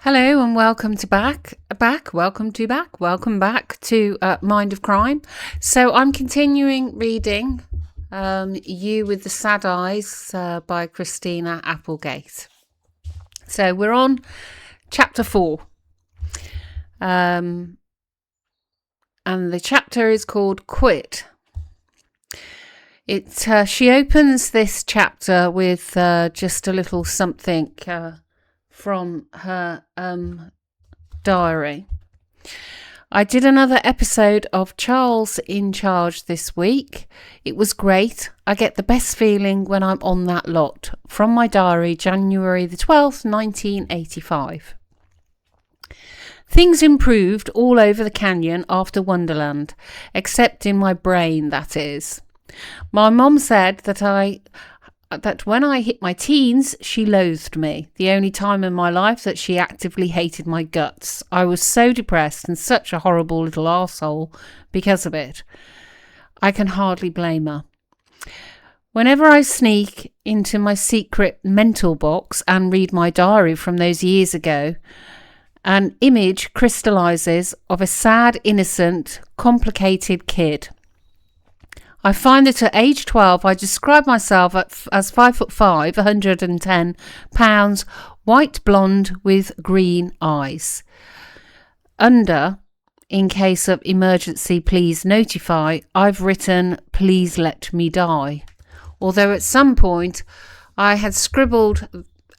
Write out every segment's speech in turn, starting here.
Hello and welcome back to Mind of Crime. So I'm continuing reading You with the Sad Eyes by Christina Applegate. So we're on chapter 4. And the chapter is called Quit. She opens this chapter with just a little something from her diary. I did another episode of Charles in Charge this week. It was great. I get the best feeling when I'm on that lot. From my diary, January the 12th, 1985. Things improved all over the canyon after Wonderland, except in my brain, that is. My mum said that when I hit my teens, she loathed me. The only time in my life that she actively hated my guts. I was so depressed and such a horrible little arsehole because of it. I can hardly blame her. Whenever I sneak into my secret mental box and read my diary from those years ago, an image crystallizes of a sad, innocent, complicated kid. I find that at age 12, I describe myself as 5'5", 110 pounds, white blonde with green eyes. Under, in case of emergency, please notify, I've written, please let me die. Although at some point I had scribbled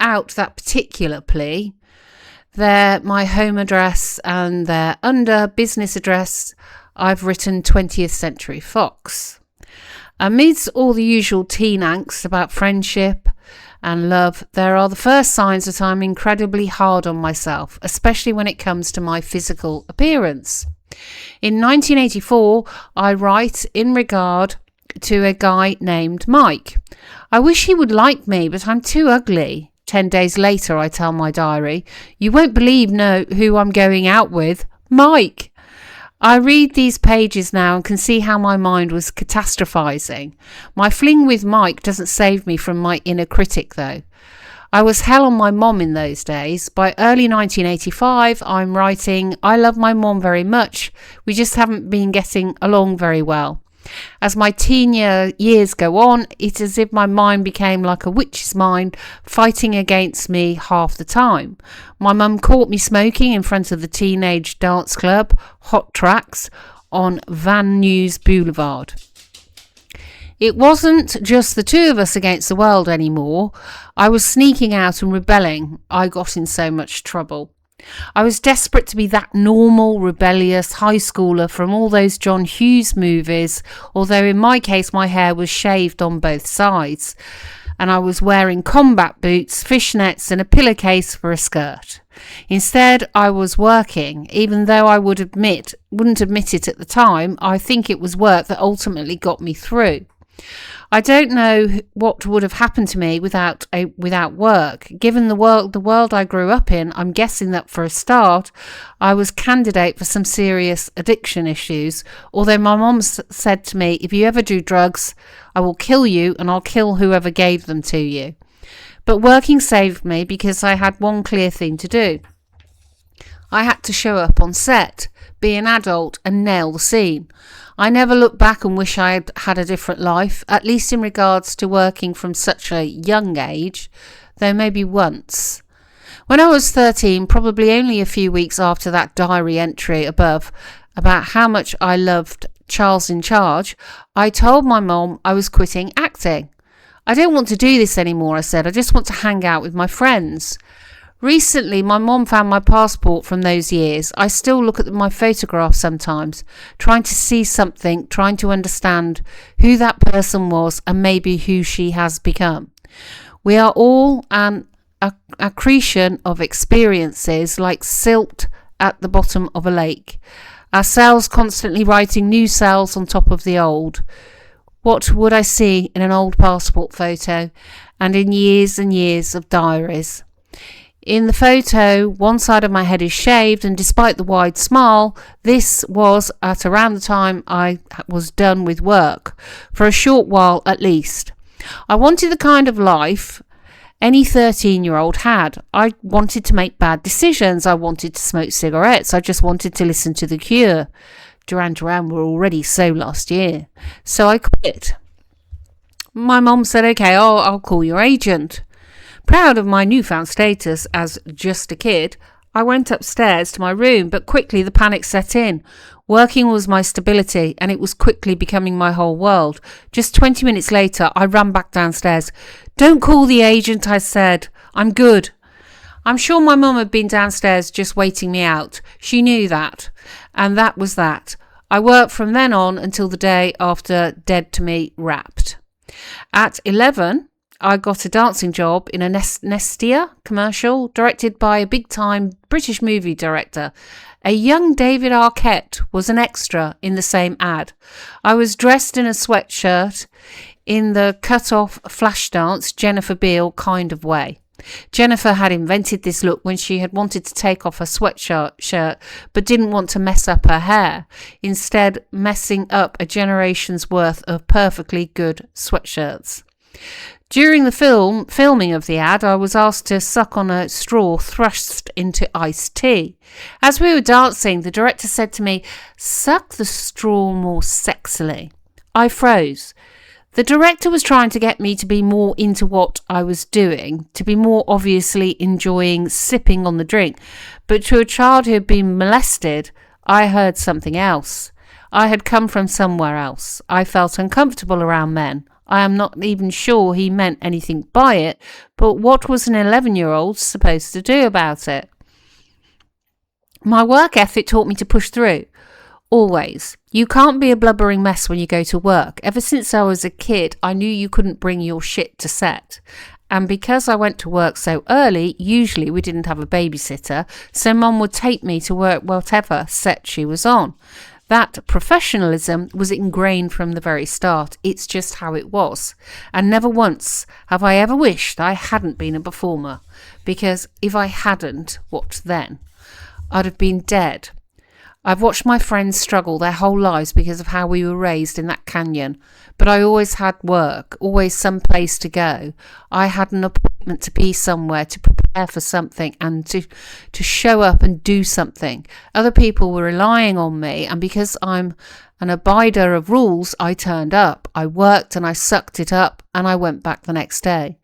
out that particular plea. There, my home address, and there under business address, I've written 20th Century Fox. Amidst all the usual teen angst about friendship and love, there are the first signs that I'm incredibly hard on myself, especially when it comes to my physical appearance. In 1984, I write in regard to a guy named Mike. I wish he would like me, but I'm too ugly. 10 days later, I tell my diary, you won't believe who I'm going out with, Mike. I read these pages now and can see how my mind was catastrophizing. My fling with Mike doesn't save me from my inner critic, though. I was hell on my mom in those days. By early 1985, I'm writing, I love my mom very much. We just haven't been getting along very well. As my teen years go on, it's as if my mind became like a witch's mind, fighting against me half the time. My mum caught me smoking in front of the teenage dance club, Hot Tracks, on Van Nuys Boulevard. It wasn't just the two of us against the world anymore. I was sneaking out and rebelling. I got in so much trouble. I was desperate to be that normal, rebellious high schooler from all those John Hughes movies, although in my case my hair was shaved on both sides, and I was wearing combat boots, fishnets and a pillowcase for a skirt. Instead, I was working, even though I wouldn't admit it at the time. I think it was work that ultimately got me through. I don't know what would have happened to me without work. Given the world I grew up in, I'm guessing that for a start, I was candidate for some serious addiction issues. Although my mom said to me, if you ever do drugs, I will kill you and I'll kill whoever gave them to you. But working saved me because I had one clear thing to do. I had to show up on set, be an adult and nail the scene. I never look back and wish I had had a different life, at least in regards to working from such a young age, though maybe once. When I was 13, probably only a few weeks after that diary entry above about how much I loved Charles in Charge, I told my mom I was quitting acting. I don't want to do this anymore, I said. I just want to hang out with my friends. Recently, my mom found my passport from those years. I still look at my photographs sometimes, trying to see something, trying to understand who that person was and maybe who she has become. We are all an accretion of experiences like silt at the bottom of a lake. Our cells constantly writing new cells on top of the old. What would I see in an old passport photo and in years and years of diaries? In the photo, one side of my head is shaved, and despite the wide smile, this was at around the time I was done with work, for a short while at least. I wanted the kind of life any 13-year-old had. I wanted to make bad decisions. I wanted to smoke cigarettes. I just wanted to listen to The Cure. Duran Duran were already so last year. So I quit. My mom said, okay, I'll call your agent. Proud of my newfound status as just a kid, I went upstairs to my room, but quickly the panic set in. Working was my stability, and it was quickly becoming my whole world. Just 20 minutes later, I ran back downstairs. Don't call the agent, I said. I'm good. I'm sure my mum had been downstairs just waiting me out. She knew that. And that was that. I worked from then on until the day after Dead to Me wrapped. At 11, I got a dancing job in a Nestea commercial directed by a big-time British movie director. A young David Arquette was an extra in the same ad. I was dressed in a sweatshirt in the cut-off flash dance Jennifer Beal kind of way. Jennifer had invented this look when she had wanted to take off her sweatshirt but didn't want to mess up her hair, instead messing up a generation's worth of perfectly good sweatshirts. During the filming of the ad, I was asked to suck on a straw thrust into iced tea. As we were dancing, the director said to me, "Suck the straw more sexily." I froze. The director was trying to get me to be more into what I was doing, to be more obviously enjoying sipping on the drink. But to a child who had been molested, I heard something else. I had come from somewhere else. I felt uncomfortable around men. I am not even sure he meant anything by it, but what was an 11-year-old supposed to do about it? My work ethic taught me to push through. Always. You can't be a blubbering mess when you go to work. Ever since I was a kid, I knew you couldn't bring your shit to set. And because I went to work so early, usually we didn't have a babysitter, so Mum would take me to work whatever set she was on. That professionalism was ingrained from the very start. It's just how it was. And never once have I ever wished I hadn't been a performer. Because if I hadn't, what then? I'd have been dead. I've watched my friends struggle their whole lives because of how we were raised in that canyon. But I always had work, always some place to go. I had an appointment to be somewhere, to prepare for something and to show up and do something. Other people were relying on me, and because I'm an abider of rules, I turned up. I worked and I sucked it up, and I went back the next day.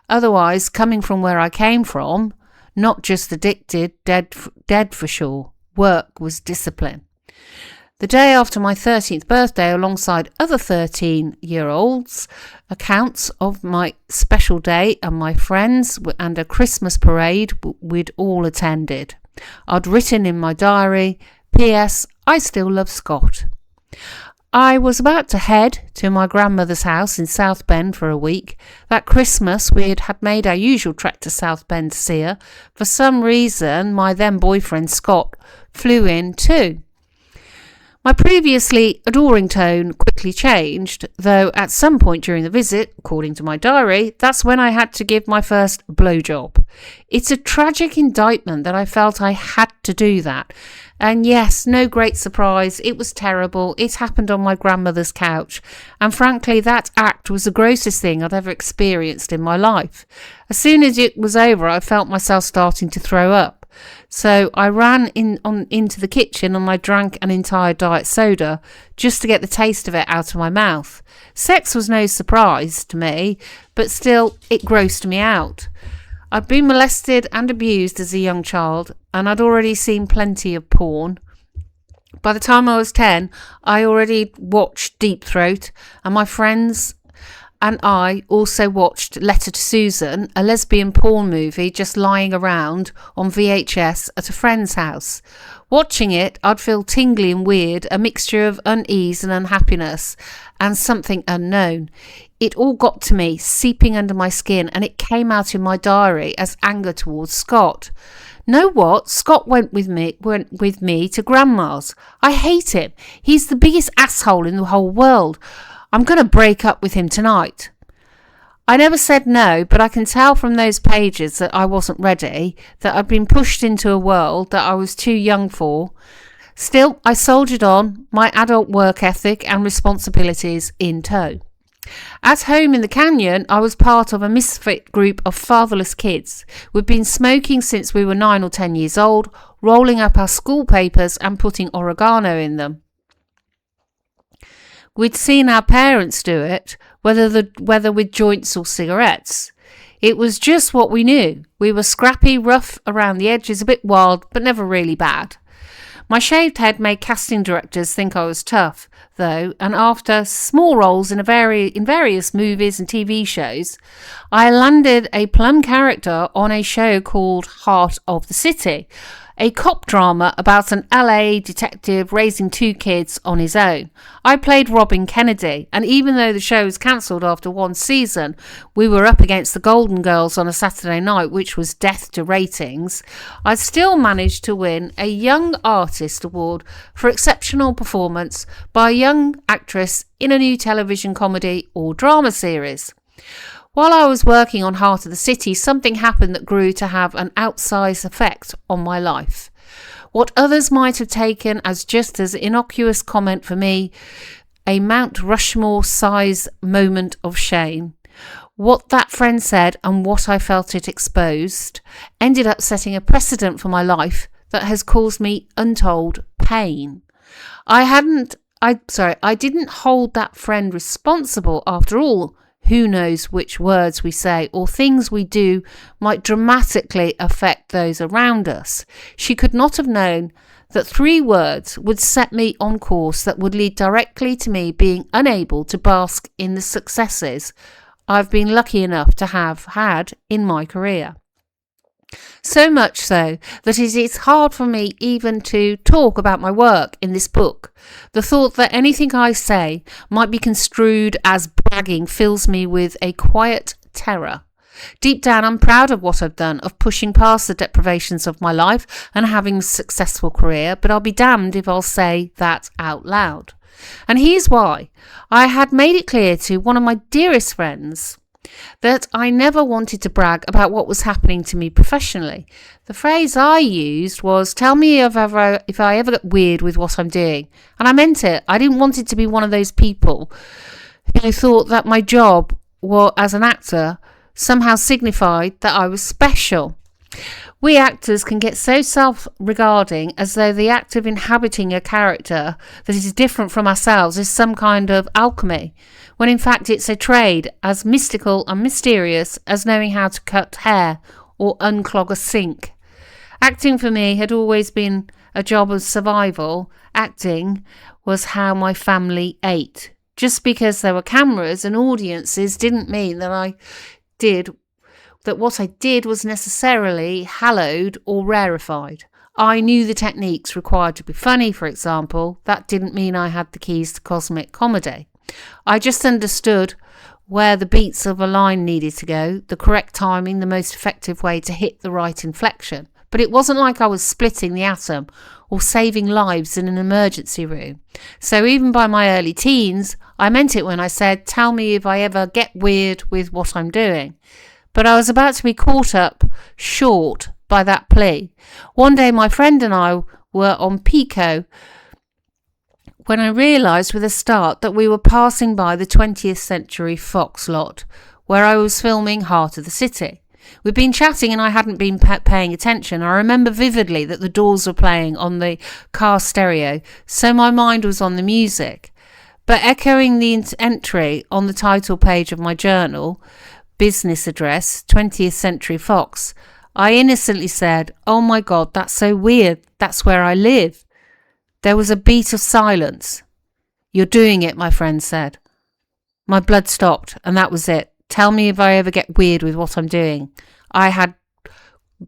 Otherwise, coming from where I came from, not just addicted, dead for sure. Work was discipline. The day after my 13th birthday, alongside other 13-year-olds, accounts of my special day and my friends and a Christmas parade we'd all attended. I'd written in my diary, P.S. I still love Scott. I was about to head to my grandmother's house in South Bend for a week. That Christmas we had made our usual trek to South Bend to see her. For some reason, my then boyfriend Scott flew in too. My previously adoring tone quickly changed, though at some point during the visit, according to my diary, that's when I had to give my first blowjob. It's a tragic indictment that I felt I had to do that. And yes, no great surprise, it was terrible. It happened on my grandmother's couch. And frankly, that act was the grossest thing I'd ever experienced in my life. As soon as it was over, I felt myself starting to throw up. So I ran into the kitchen and I drank an entire diet soda just to get the taste of it out of my mouth. Sex was no surprise to me, but still it grossed me out. I'd been molested and abused as a young child, and I'd already seen plenty of porn. By the time I was 10, I already watched Deep Throat, and my friends and I also watched Letter to Susan, a lesbian porn movie just lying around on VHS at a friend's house. Watching it, I'd feel tingly and weird, a mixture of unease and unhappiness, and something unknown. It all got to me, seeping under my skin, and it came out in my diary as anger towards Scott. Know what? Scott went with me to Grandma's. I hate him. He's the biggest asshole in the whole world. I'm going to break up with him tonight. I never said no, but I can tell from those pages that I wasn't ready, that I'd been pushed into a world that I was too young for. Still, I soldiered on, my adult work ethic and responsibilities in tow. At home in the canyon, I was part of a misfit group of fatherless kids. We'd been smoking since we were 9 or 10 years old, rolling up our school papers and putting oregano in them. We'd seen our parents do it, whether with joints or cigarettes. It was just what we knew. We were scrappy, rough around the edges, a bit wild, but never really bad. My shaved head made casting directors think I was tough, though, and after small roles in various movies and TV shows, I landed a plum character on a show called Heart of the City, a cop drama about an LA detective raising 2 kids on his own. I played Robin Kennedy, and even though the show was cancelled after 1 season, we were up against the Golden Girls on a Saturday night, which was death to ratings. I still managed to win a Young Artist Award for exceptional performance by a young actress in a new television comedy or drama series. While I was working on Heart of the City, something happened that grew to have an outsized effect on my life. What others might have taken as just as innocuous comment, for me, a Mount Rushmore-size moment of shame. What that friend said and what I felt it exposed ended up setting a precedent for my life that has caused me untold pain. I didn't hold that friend responsible after all. Who knows which words we say or things we do might dramatically affect those around us. She could not have known that 3 words would set me on course that would lead directly to me being unable to bask in the successes I've been lucky enough to have had in my career. So much so that it is hard for me even to talk about my work in this book. The thought that anything I say might be construed as bragging fills me with a quiet terror. Deep down, I'm proud of what I've done, of pushing past the deprivations of my life and having a successful career, but I'll be damned if I'll say that out loud. And here's why. I had made it clear to one of my dearest friends that I never wanted to brag about what was happening to me professionally. The phrase I used was, tell me if I ever get weird with what I'm doing. And I meant it. I didn't want it to be one of those people who thought that my job as an actor somehow signified that I was special. We actors can get so self-regarding as though the act of inhabiting a character that is different from ourselves is some kind of alchemy, when in fact it's a trade as mystical and mysterious as knowing how to cut hair or unclog a sink. Acting for me had always been a job of survival. Acting was how my family ate. Just because there were cameras and audiences didn't mean that what I did was necessarily hallowed or rarefied. I knew the techniques required to be funny, for example. That didn't mean I had the keys to cosmic comedy. I just understood where the beats of a line needed to go, the correct timing, the most effective way to hit the right inflection. But it wasn't like I was splitting the atom or saving lives in an emergency room. So even by my early teens, I meant it when I said, tell me if I ever get weird with what I'm doing. But I was about to be caught up short by that plea. One day my friend and I were on Pico when I realised with a start that we were passing by the 20th Century Fox lot, where I was filming Heart of the City. We'd been chatting and I hadn't been paying attention. I remember vividly that the Doors were playing on the car stereo, so my mind was on the music. But echoing the entry on the title page of my journal, business address, 20th Century Fox, I innocently said, oh my God, that's so weird. That's where I live. There was a beat of silence. You're doing it, my friend said. My blood stopped, and that was it. Tell me if I ever get weird with what I'm doing. I had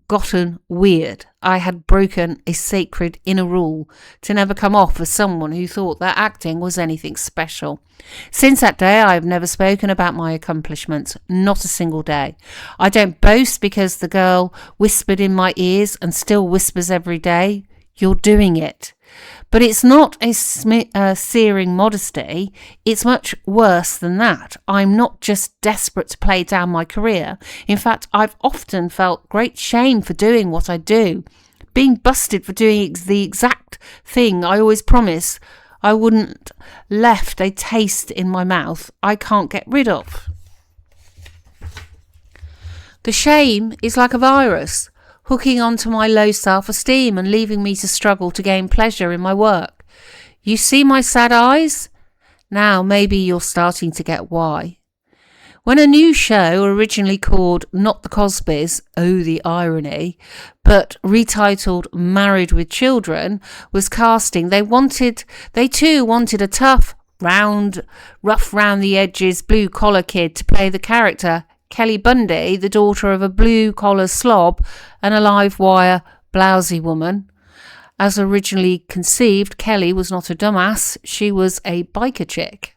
gotten weird. I had broken a sacred inner rule to never come off as someone who thought that acting was anything special. Since that day, I have never spoken about my accomplishments, not a single day. I don't boast because the girl whispered in my ears and still whispers every day, you're doing it. But it's not a searing modesty. It's much worse than that. I'm not just desperate to play down my career. In fact, I've often felt great shame for doing what I do. Being busted for doing the exact thing I always promised I wouldn't left a taste in my mouth I can't get rid of. The shame is like a virus, hooking onto my low self-esteem and leaving me to struggle to gain pleasure in my work. You see my sad eyes? Now maybe you're starting to get why. When a new show, originally called Not the Cosbys, oh the irony, but retitled Married with Children, was casting, they too wanted a tough, rough round the edges blue-collar kid to play the character Kelly Bundy, the daughter of a blue-collar slob and a live-wire blousy woman. As originally conceived, Kelly was not a dumbass, she was a biker chick.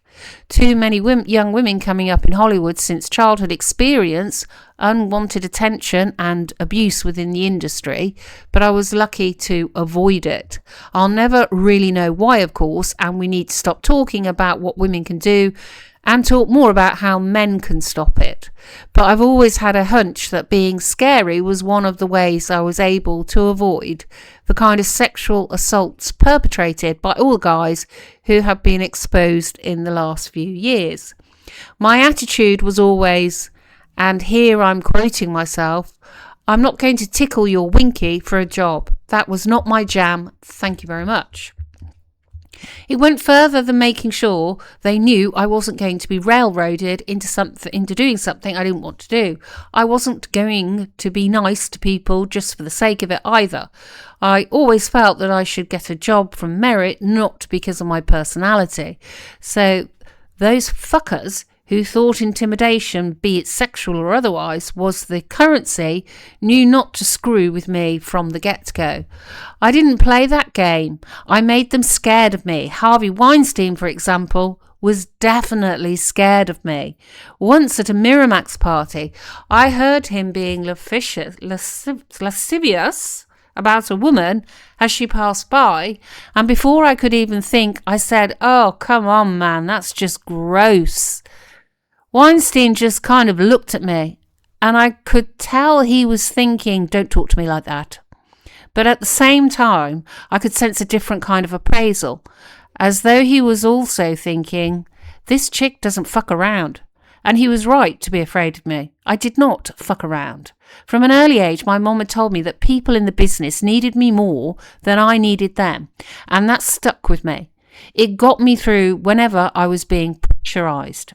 Too many young women coming up in Hollywood since childhood experience unwanted attention and abuse within the industry, but I was lucky to avoid it. I'll never really know why, of course, and we need to stop talking about what women can do and talk more about how men can stop it. But I've always had a hunch that being scary was one of the ways I was able to avoid the kind of sexual assaults perpetrated by all the guys who have been exposed in the last few years. My attitude was always, and here I'm quoting myself, I'm not going to tickle your winky for a job. That was not my jam. Thank you very much. It went further than making sure they knew I wasn't going to be railroaded into doing something I didn't want to do. I wasn't going to be nice to people just for the sake of it either. I always felt that I should get a job from merit, not because of my personality. So those fuckers who thought intimidation, be it sexual or otherwise, was the currency, knew not to screw with me from the get-go. I didn't play that game. I made them scared of me. Harvey Weinstein, for example, was definitely scared of me. Once at a Miramax party, I heard him being lascivious about a woman as she passed by, and before I could even think, I said, "Oh, come on, man, that's just gross." Weinstein just kind of looked at me, and I could tell he was thinking, "Don't talk to me like that." But at the same time, I could sense a different kind of appraisal, as though he was also thinking, "This chick doesn't fuck around." And he was right to be afraid of me. I did not fuck around. From an early age, my mom had told me that people in the business needed me more than I needed them, and that stuck with me. It got me through whenever I was being pressurized.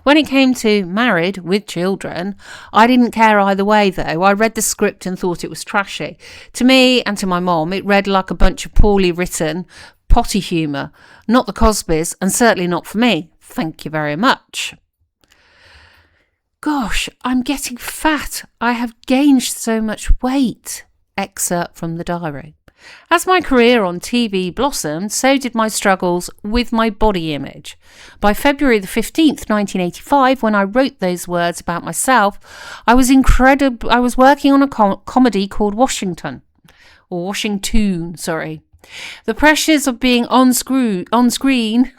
When it came to Married with Children, I didn't care either way though. I read the script and thought it was trashy. To me and to my mom, it read like a bunch of poorly written potty humour. Not the Cosbys, and certainly not for me. Thank you very much. Gosh, I'm getting fat. I have gained so much weight. Excerpt from the diary. As my career on TV blossomed, so did my struggles with my body image. By February the 15th, 1985, when I wrote those words about myself, I was working on a comedy called Washington. The pressures of being on screen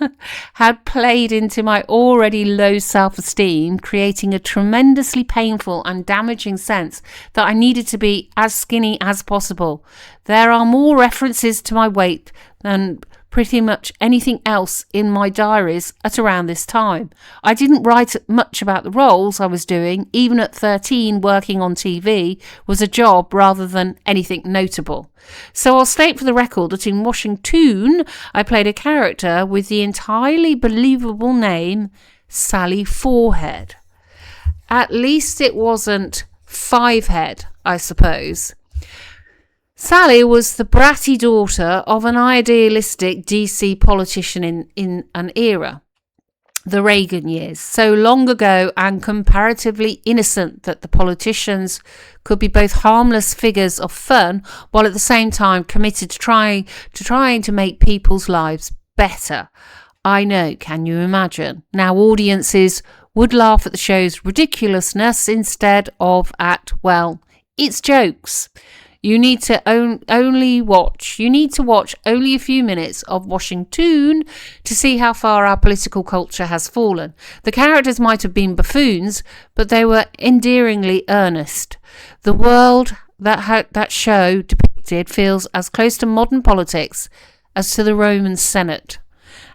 had played into my already low self-esteem, creating a tremendously painful and damaging sense that I needed to be as skinny as possible. There are more references to my weight than pretty much anything else in my diaries at around this time. I didn't write much about the roles I was doing. Even at 13, working on TV was a job rather than anything notable. So I'll state for the record that in Washington, I played a character with the entirely believable name Sally Forehead. At least it wasn't Fivehead, I suppose. Sally was the bratty daughter of an idealistic DC politician in an era, the Reagan years, so long ago and comparatively innocent that the politicians could be both harmless figures of fun while at the same time committed to trying to make people's lives better. I know, can you imagine? Now audiences would laugh at the show's ridiculousness instead of at, well, its jokes. You need to watch only a few minutes of Washington to see how far our political culture has fallen. The characters might have been buffoons, but they were endearingly earnest. The world that show depicted feels as close to modern politics as to the Roman Senate.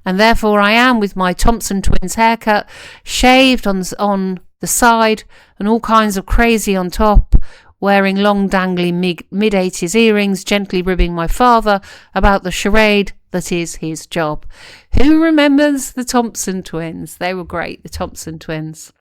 And therefore I am, with my Thompson twins haircut, shaved on the side and all kinds of crazy on top, wearing long dangling mid-80s earrings, gently ribbing my father about the charade that is his job. Who remembers the Thompson twins? They were great, the Thompson twins.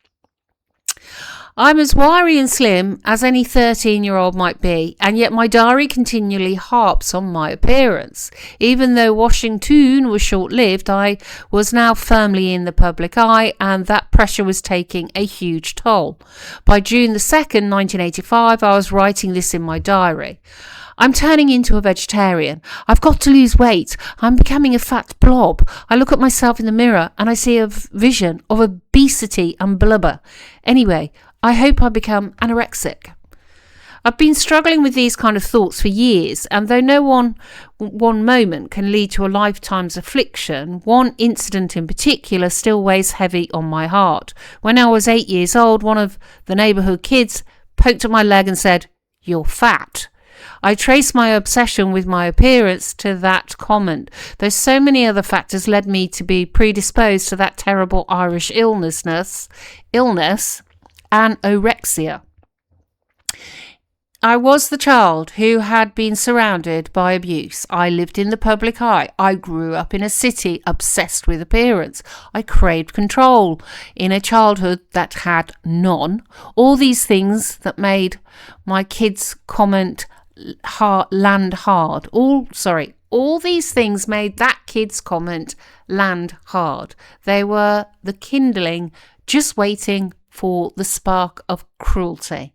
I'm as wiry and slim as any 13-year-old might be, and yet my diary continually harps on my appearance. Even though Washington was short-lived, I was now firmly in the public eye, and that pressure was taking a huge toll. By June the 2nd, 1985, I was writing this in my diary. I'm turning into a vegetarian. I've got to lose weight. I'm becoming a fat blob. I look at myself in the mirror and I see a vision of obesity and blubber. Anyway, I hope I become anorexic. I've been struggling with these kind of thoughts for years, and though no one moment can lead to a lifetime's affliction, one incident in particular still weighs heavy on my heart. When I was 8 years old, one of the neighbourhood kids poked at my leg and said, "You're fat." I trace my obsession with my appearance to that comment, though so many other factors led me to be predisposed to that terrible Irish illness, anorexia. I was the child who had been surrounded by abuse. I lived in the public eye. I grew up in a city obsessed with appearance. I craved control in a childhood that had none. All these things that made my kids' comment land hard. All these things made that kid's comment land hard. They were the kindling, just waiting for the spark of cruelty.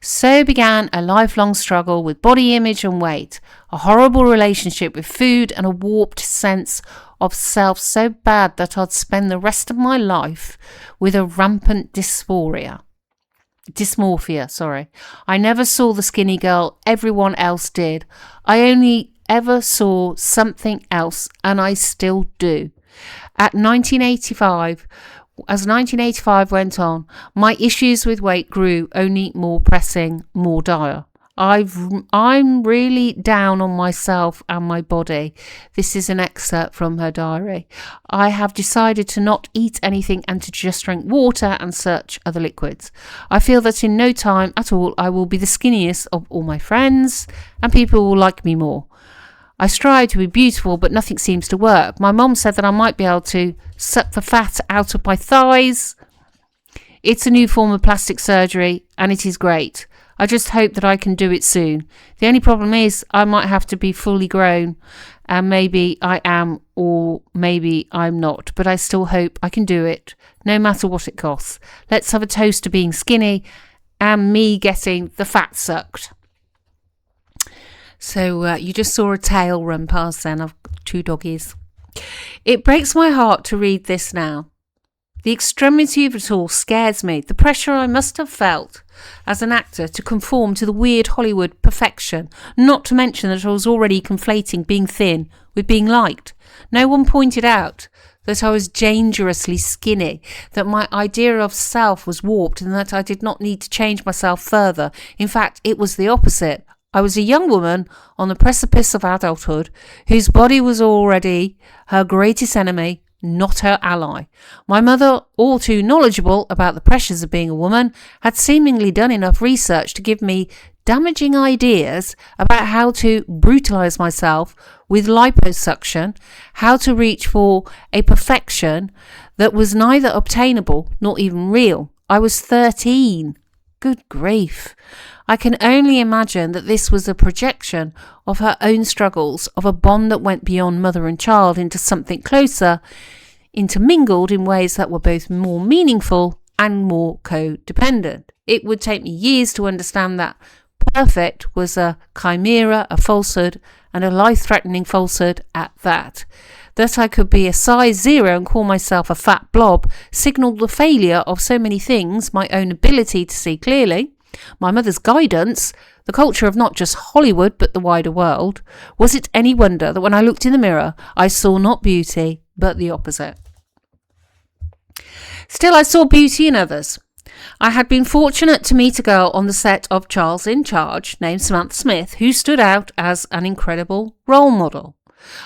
So began a lifelong struggle with body image and weight, a horrible relationship with food, and a warped sense of self so bad that I'd spend the rest of my life with a rampant dysmorphia. I never saw the skinny girl everyone else did. I only ever saw something else, and I still do. As 1985 went on, my issues with weight grew, only more pressing, more dire. I'm really down on myself and my body. This is an excerpt from her diary. I have decided to not eat anything and to just drink water and such other liquids. I feel that in no time at all I will be the skinniest of all my friends and people will like me more. I strive to be beautiful, but nothing seems to work. My mom said that I might be able to suck the fat out of my thighs. It's a new form of plastic surgery, and it is great. I just hope that I can do it soon. The only problem is I might have to be fully grown, and maybe I am or maybe I'm not, but I still hope I can do it, no matter what it costs. Let's have a toast to being skinny and me getting the fat sucked. So you just saw a tail run past then of two doggies. It breaks my heart to read this now. The extremity of it all scares me. The pressure I must have felt as an actor to conform to the weird Hollywood perfection, not to mention that I was already conflating being thin with being liked. No one pointed out that I was dangerously skinny, that my idea of self was warped, and that I did not need to change myself further. In fact, it was the opposite. I was a young woman on the precipice of adulthood whose body was already her greatest enemy, not her ally. My mother, all too knowledgeable about the pressures of being a woman, had seemingly done enough research to give me damaging ideas about how to brutalise myself with liposuction, how to reach for a perfection that was neither obtainable nor even real. I was 13. Good grief. I can only imagine that this was a projection of her own struggles, of a bond that went beyond mother and child into something closer, intermingled in ways that were both more meaningful and more codependent. It would take me years to understand that perfect was a chimera, a falsehood, and a life-threatening falsehood at that. That I could be a size 0 and call myself a fat blob signalled the failure of so many things, my own ability to see clearly, my mother's guidance, the culture of not just Hollywood but the wider world. Was it any wonder that when I looked in the mirror, I saw not beauty but the opposite? Still, I saw beauty in others. I had been fortunate to meet a girl on the set of Charles in Charge named Samantha Smith, who stood out as an incredible role model.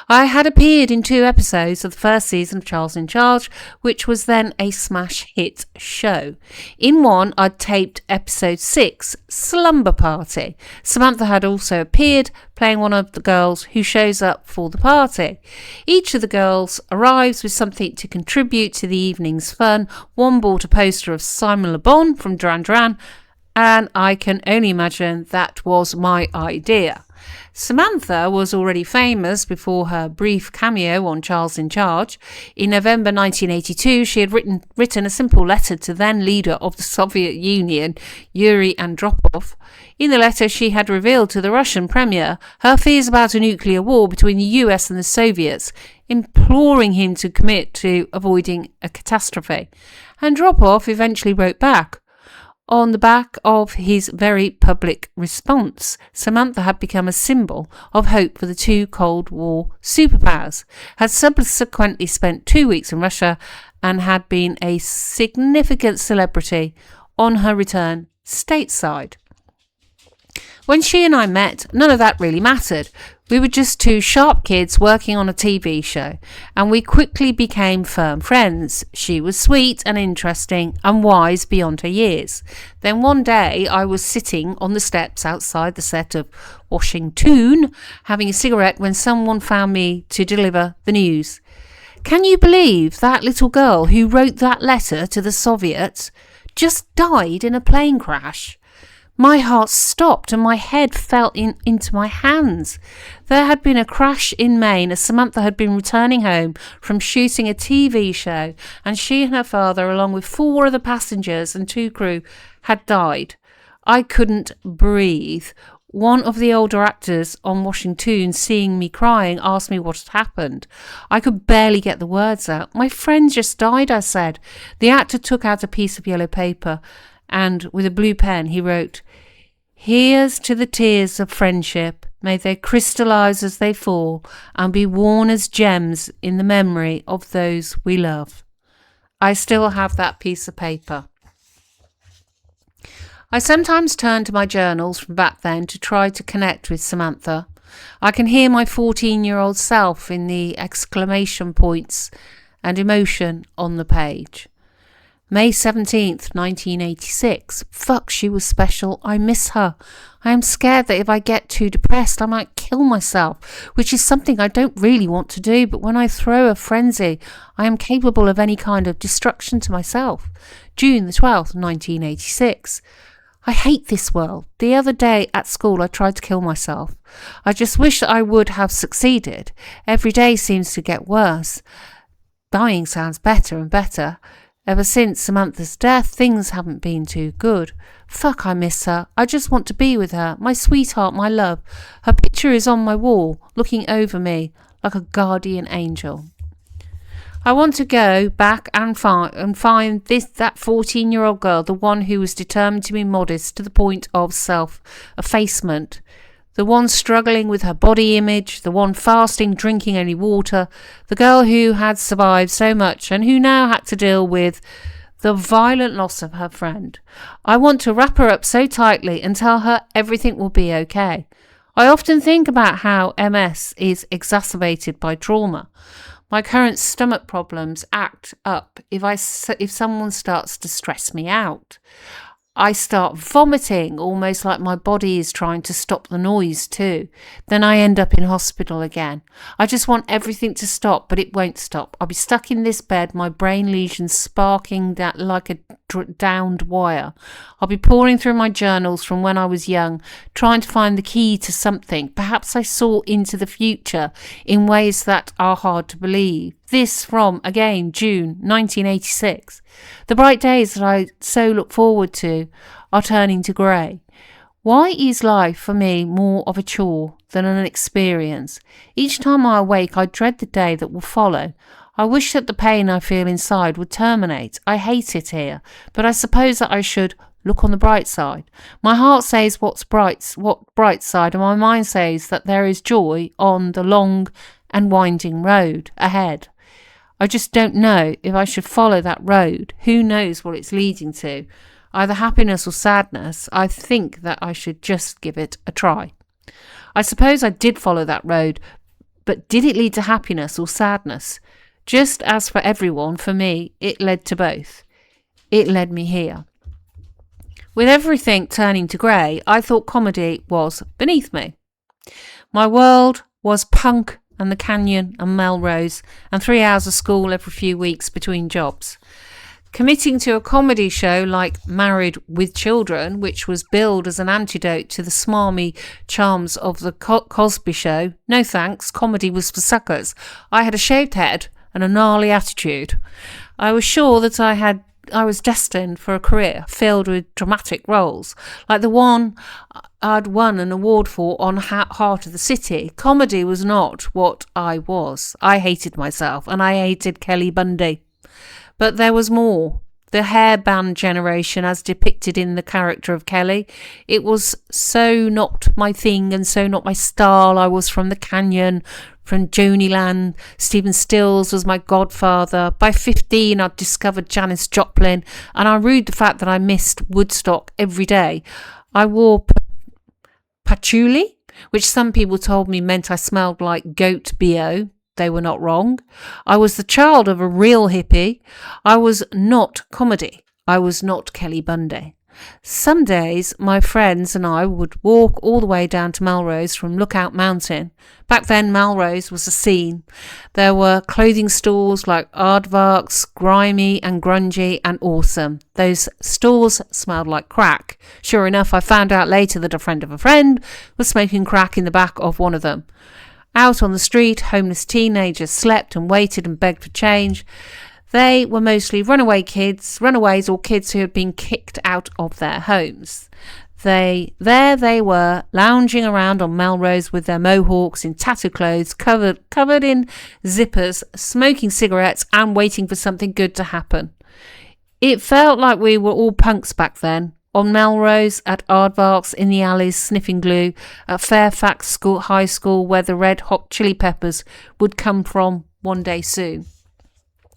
I had appeared in 2 episodes of the first season of Charles in Charge, which was then a smash hit show. In one, I'd taped episode 6, Slumber Party. Samantha had also appeared, playing one of the girls who shows up for the party. Each of the girls arrives with something to contribute to the evening's fun. One bought a poster of Simon Le Bon from Duran Duran, and I can only imagine that was my idea. Samantha was already famous before her brief cameo on Charles in Charge. In November 1982, she had written a simple letter to then leader of the Soviet Union, Yuri Andropov. In the letter, she had revealed to the Russian premier her fears about a nuclear war between the US and the Soviets, imploring him to commit to avoiding a catastrophe. Andropov eventually wrote back. On the back of his very public response, Samantha had become a symbol of hope for the 2 Cold War superpowers, had subsequently spent 2 weeks in Russia, and had been a significant celebrity on her return stateside. When she and I met, none of that really mattered. We were just 2 sharp kids working on a TV show, and we quickly became firm friends. She was sweet and interesting and wise beyond her years. Then one day I was sitting on the steps outside the set of Washington, having a cigarette, when someone found me to deliver the news. Can you believe that little girl who wrote that letter to the Soviets just died in a plane crash? My heart stopped and my head fell into my hands. There had been a crash in Maine as Samantha had been returning home from shooting a TV show, and she and her father, along with 4 other passengers and 2 crew, had died. I couldn't breathe. One of the older actors on Washington, seeing me crying, asked me what had happened. I could barely get the words out. My friend just died, I said. The actor took out a piece of yellow paper, and with a blue pen he wrote, "Here's to the tears of friendship. May they crystallize as they fall and be worn as gems in the memory of those we love." I still have that piece of paper. I sometimes turn to my journals from back then to try to connect with Samantha. I can hear my 14-year-old self in the exclamation points and emotion on the page. May 17th, 1986. Fuck, she was special. I miss her. I am scared that if I get too depressed, I might kill myself, which is something I don't really want to do, but when I throw a frenzy, I am capable of any kind of destruction to myself. June the 12th, 1986. I hate this world. The other day at school, I tried to kill myself. I just wish that I would have succeeded. Every day seems to get worse. Dying sounds better and better. Ever since Samantha's death, things haven't been too good. Fuck, I miss her. I just want to be with her. My sweetheart, my love. Her picture is on my wall, looking over me like a guardian angel. I want to go back and find that 14-year-old girl, the one who was determined to be modest to the point of self-effacement. The one struggling with her body image, the one fasting, drinking only water, the girl who had survived so much and who now had to deal with the violent loss of her friend. I want to wrap her up so tightly and tell her everything will be okay. I often think about how MS is exacerbated by trauma. My current stomach problems act up if someone starts to stress me out. I start vomiting, almost like my body is trying to stop the noise too. Then I end up in hospital again. I just want everything to stop, but it won't stop. I'll be stuck in this bed, my brain lesions sparking like a downed wire. I'll be pouring through my journals from when I was young, trying to find the key to something. Perhaps I saw into the future in ways that are hard to believe. This from, again, June 1986. The bright days that I so look forward to are turning to grey. Why is life for me more of a chore than an experience? Each time I awake, I dread the day that will follow. I wish that the pain I feel inside would terminate. I hate it here, but I suppose that I should look on the bright side. My heart says what bright side, and my mind says that there is joy on the long and winding road ahead. I just don't know if I should follow that road. Who knows what it's leading to? Either happiness or sadness. I think that I should just give it a try. I suppose I did follow that road, But did it lead to happiness or sadness? Just as for everyone, for me, it led to both. It led me here. With everything turning to grey, I thought comedy was beneath me. My world was punk and the Canyon and Melrose and 3 hours of school every few weeks between jobs. Committing to a comedy show like Married with Children, which was billed as an antidote to the smarmy charms of the Cosby Show, no thanks, comedy was for suckers. I had a shaved head and a gnarly attitude. I was sure that I was destined for a career filled with dramatic roles, like the one I'd won an award for on Heart of the City. Comedy was not what I was. I hated myself, and I hated Kelly Bundy. But there was more. The hairband generation, as depicted in the character of Kelly, it was so not my thing and so not my style. I was from the Canyon, from Joniland. Stephen Stills was my godfather. By 15, I'd discovered Janis Joplin, and I rued the fact that I missed Woodstock every day. I wore patchouli, which some people told me meant I smelled like goat BO. They were not wrong. I was the child of a real hippie. I was not comedy. I was not Kelly Bundy. Some days my friends and I would walk all the way down to Melrose from Lookout Mountain. Back then Melrose was a scene. There were clothing stores like Aardvark's, grimy and grungy and awesome. Those stores smelled like crack. Sure enough, I found out later that a friend of a friend was smoking crack in the back of one of them. Out on the street, homeless teenagers slept and waited and begged for change. They were mostly runaways or kids who had been kicked out of their homes. They were, lounging around on Melrose with their mohawks in tattered clothes, covered in zippers, smoking cigarettes and waiting for something good to happen. It felt like we were all punks back then. On Melrose, at Aardvark's, in the alleys sniffing glue, at Fairfax High School where the Red Hot Chili Peppers would come from one day soon.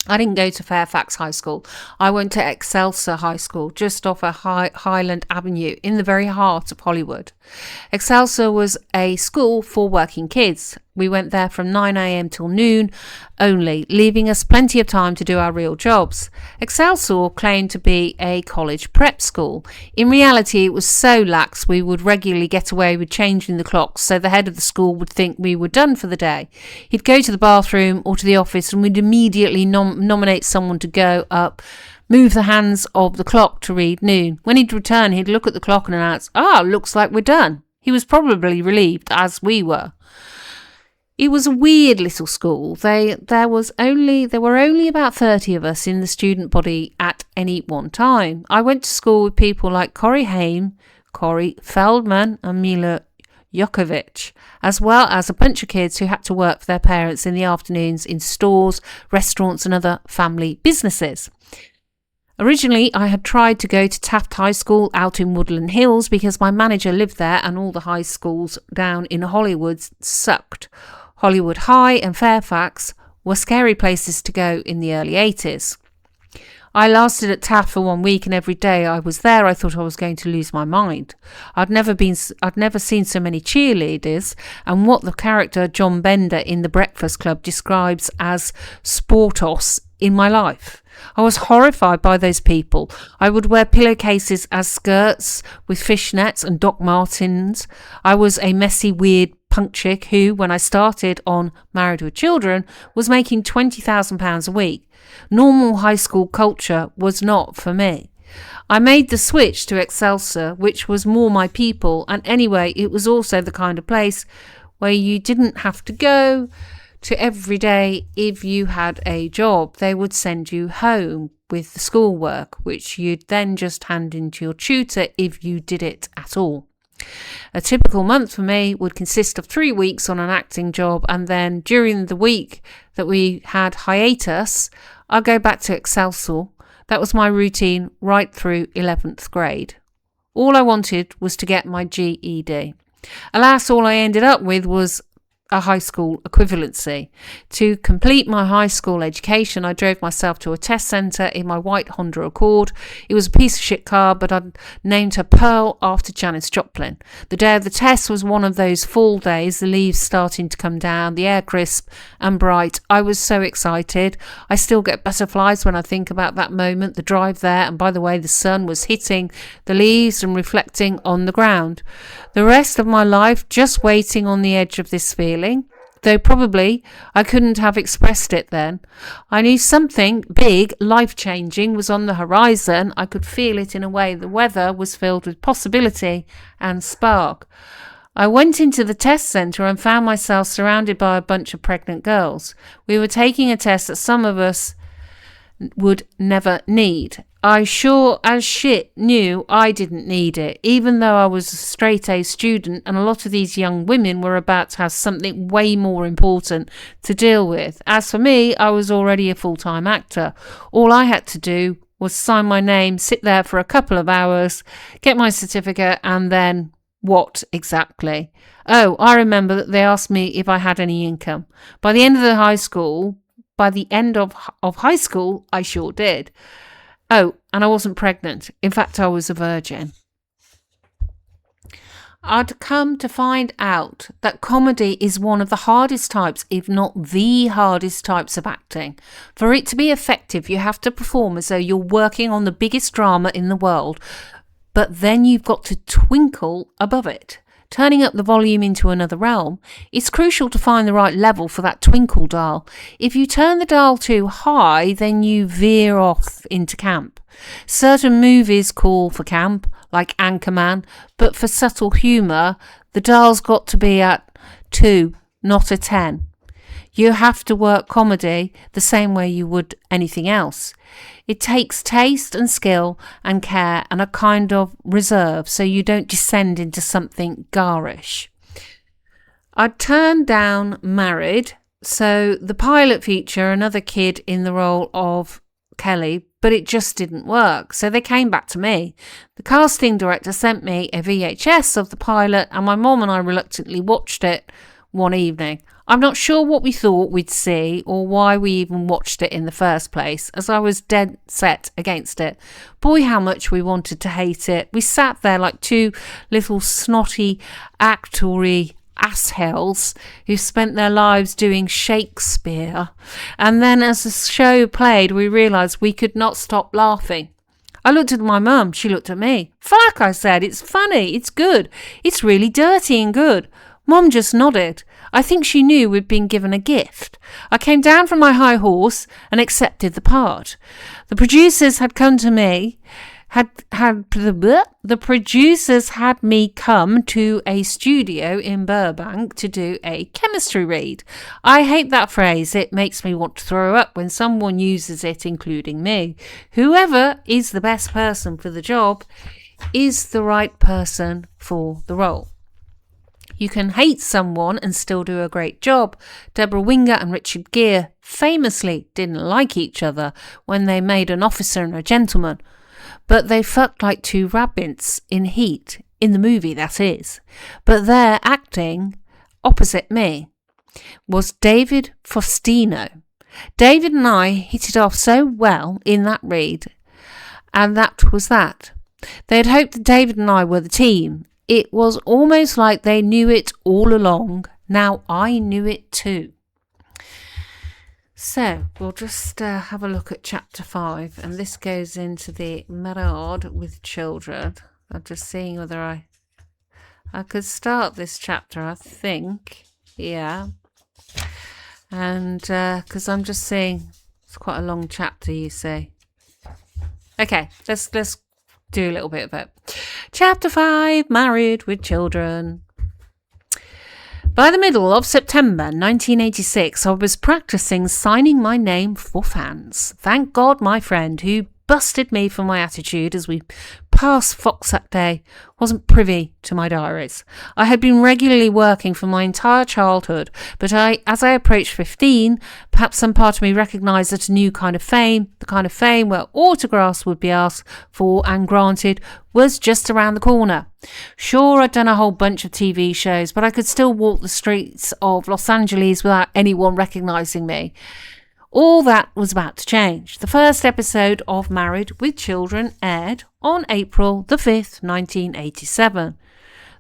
I didn't go to Fairfax High School. I went to Excelsior High School, just off a Highland Avenue, in the very heart of Hollywood. Excelsior was a school for working kids. We went there from 9 a.m. till noon only, leaving us plenty of time to do our real jobs. Excelsior claimed to be a college prep school. In reality, it was so lax we would regularly get away with changing the clocks, so the head of the school would think we were done for the day. He'd go to the bathroom or to the office and we'd immediately nominate someone to go up, move the hands of the clock to read noon. When he'd return, he'd look at the clock and announce, looks like we're done. He was probably relieved, as we were. It was a weird little school. There were only about 30 of us in the student body at any one time. I went to school with people like Corey Haim, Corey Feldman and Mila Jokovic, as well as a bunch of kids who had to work for their parents in the afternoons in stores, restaurants and other family businesses. Originally, I had tried to go to Taft High School out in Woodland Hills because my manager lived there and all the high schools down in Hollywood sucked. Hollywood High and Fairfax were scary places to go in the early 80s. I lasted at Taft for 1 week and every day I was there I thought I was going to lose my mind. I'd never seen so many cheerleaders and what the character John Bender in The Breakfast Club describes as sportos in my life. I was horrified by those people. I would wear pillowcases as skirts with fishnets and Doc Martens. I was a messy, weird punk chick who, when I started on Married with Children, was making £20,000 a week. Normal high school culture was not for me. I made the switch to Excelsior, which was more my people, and anyway, it was also the kind of place where you didn't have to go to every day if you had a job. They would send you home with the schoolwork, which you'd then just hand in to your tutor if you did it at all. A typical month for me would consist of 3 weeks on an acting job, and then during the week that we had hiatus, I'd go back to Excelsior. That was my routine right through 11th grade. All I wanted was to get my GED. Alas, all I ended up with was a high school equivalency. To complete my high school education, I drove myself to a test centre in my white Honda Accord. It was a piece of shit car, but I'd named her Pearl after Janis Joplin. The day of the test was one of those fall days, the leaves starting to come down, the air crisp and bright. I was so excited. I still get butterflies when I think about that moment, the drive there, and by the way, the sun was hitting the leaves and reflecting on the ground. The rest of my life just waiting on the edge of this feeling, though probably I couldn't have expressed it then. I knew something big, life-changing was on the horizon. I could feel it in a way. The weather was filled with possibility and spark. I went into the test centre and found myself surrounded by a bunch of pregnant girls. We were taking a test that some of us would never need. I sure as shit knew I didn't need it, even though I was a straight A student, and a lot of these young women were about to have something way more important to deal with. As for me, I was already a full-time actor. All I had to do was sign my name, sit there for a couple of hours, get my certificate, and then what exactly? Oh, I remember that they asked me if I had any income. By the end of high school, I sure did. Oh, and I wasn't pregnant. In fact, I was a virgin. I'd come to find out that comedy is one of the hardest types, if not the hardest types of acting. For it to be effective, you have to perform as though you're working on the biggest drama in the world, but then you've got to twinkle above it. Turning up the volume into another realm, it's crucial to find the right level for that twinkle dial. If you turn the dial too high, then you veer off into camp. Certain movies call for camp, like Anchorman, but for subtle humour, the dial's got to be at 2, not a 10. You have to work comedy the same way you would anything else. It takes taste and skill and care and a kind of reserve so you don't descend into something garish. I'd turned down Married, so the pilot feature another kid in the role of Kelly, but it just didn't work, so they came back to me. The casting director sent me a VHS of the pilot, and my mom and I reluctantly watched it one evening. I'm not sure what we thought we'd see or why we even watched it in the first place, as I was dead set against it. Boy, how much we wanted to hate it. We sat there like two little snotty actory asshells who spent their lives doing Shakespeare, and then as the show played we realised we could not stop laughing. I looked at my mum, she looked at me. Fuck, I said, it's funny, it's good, it's really dirty and good. Mum just nodded. I think she knew we'd been given a gift. I came down from my high horse and accepted the part. The producers had come to me, the producers had me come to a studio in Burbank to do a chemistry read. I hate that phrase. It makes me want to throw up when someone uses it, including me. Whoever is the best person for the job is the right person for the role. You can hate someone and still do a great job. Deborah Winger and Richard Gere famously didn't like each other when they made an officer and a gentleman. But they fucked like two rabbits in Heat, in the movie that is. But their acting, opposite me, was David Faustino. David and I hit it off so well in that read, and that was that. They had hoped that David and I were the team. It was almost like they knew it all along. Now I knew it too. So we'll just have a look at chapter 5, and this goes into the marriage with children. I'm just seeing whether I could start this chapter, I think. Yeah. And because I'm just seeing it's quite a long chapter, you see. Okay, let's do a little bit of it. Chapter 5, Married with Children. By the middle of September 1986, I was practicing signing my name for fans. Thank God my friend, who busted me for my attitude as we passed Fox that day, wasn't privy to my diaries. I had been regularly working for my entire childhood, but as I approached 15, perhaps some part of me recognised that a new kind of fame, the kind of fame where autographs would be asked for and granted, was just around the corner. Sure, I'd done a whole bunch of TV shows, but I could still walk the streets of Los Angeles without anyone recognising me. All that was about to change. The first episode of Married with Children aired on April the 5th, 1987.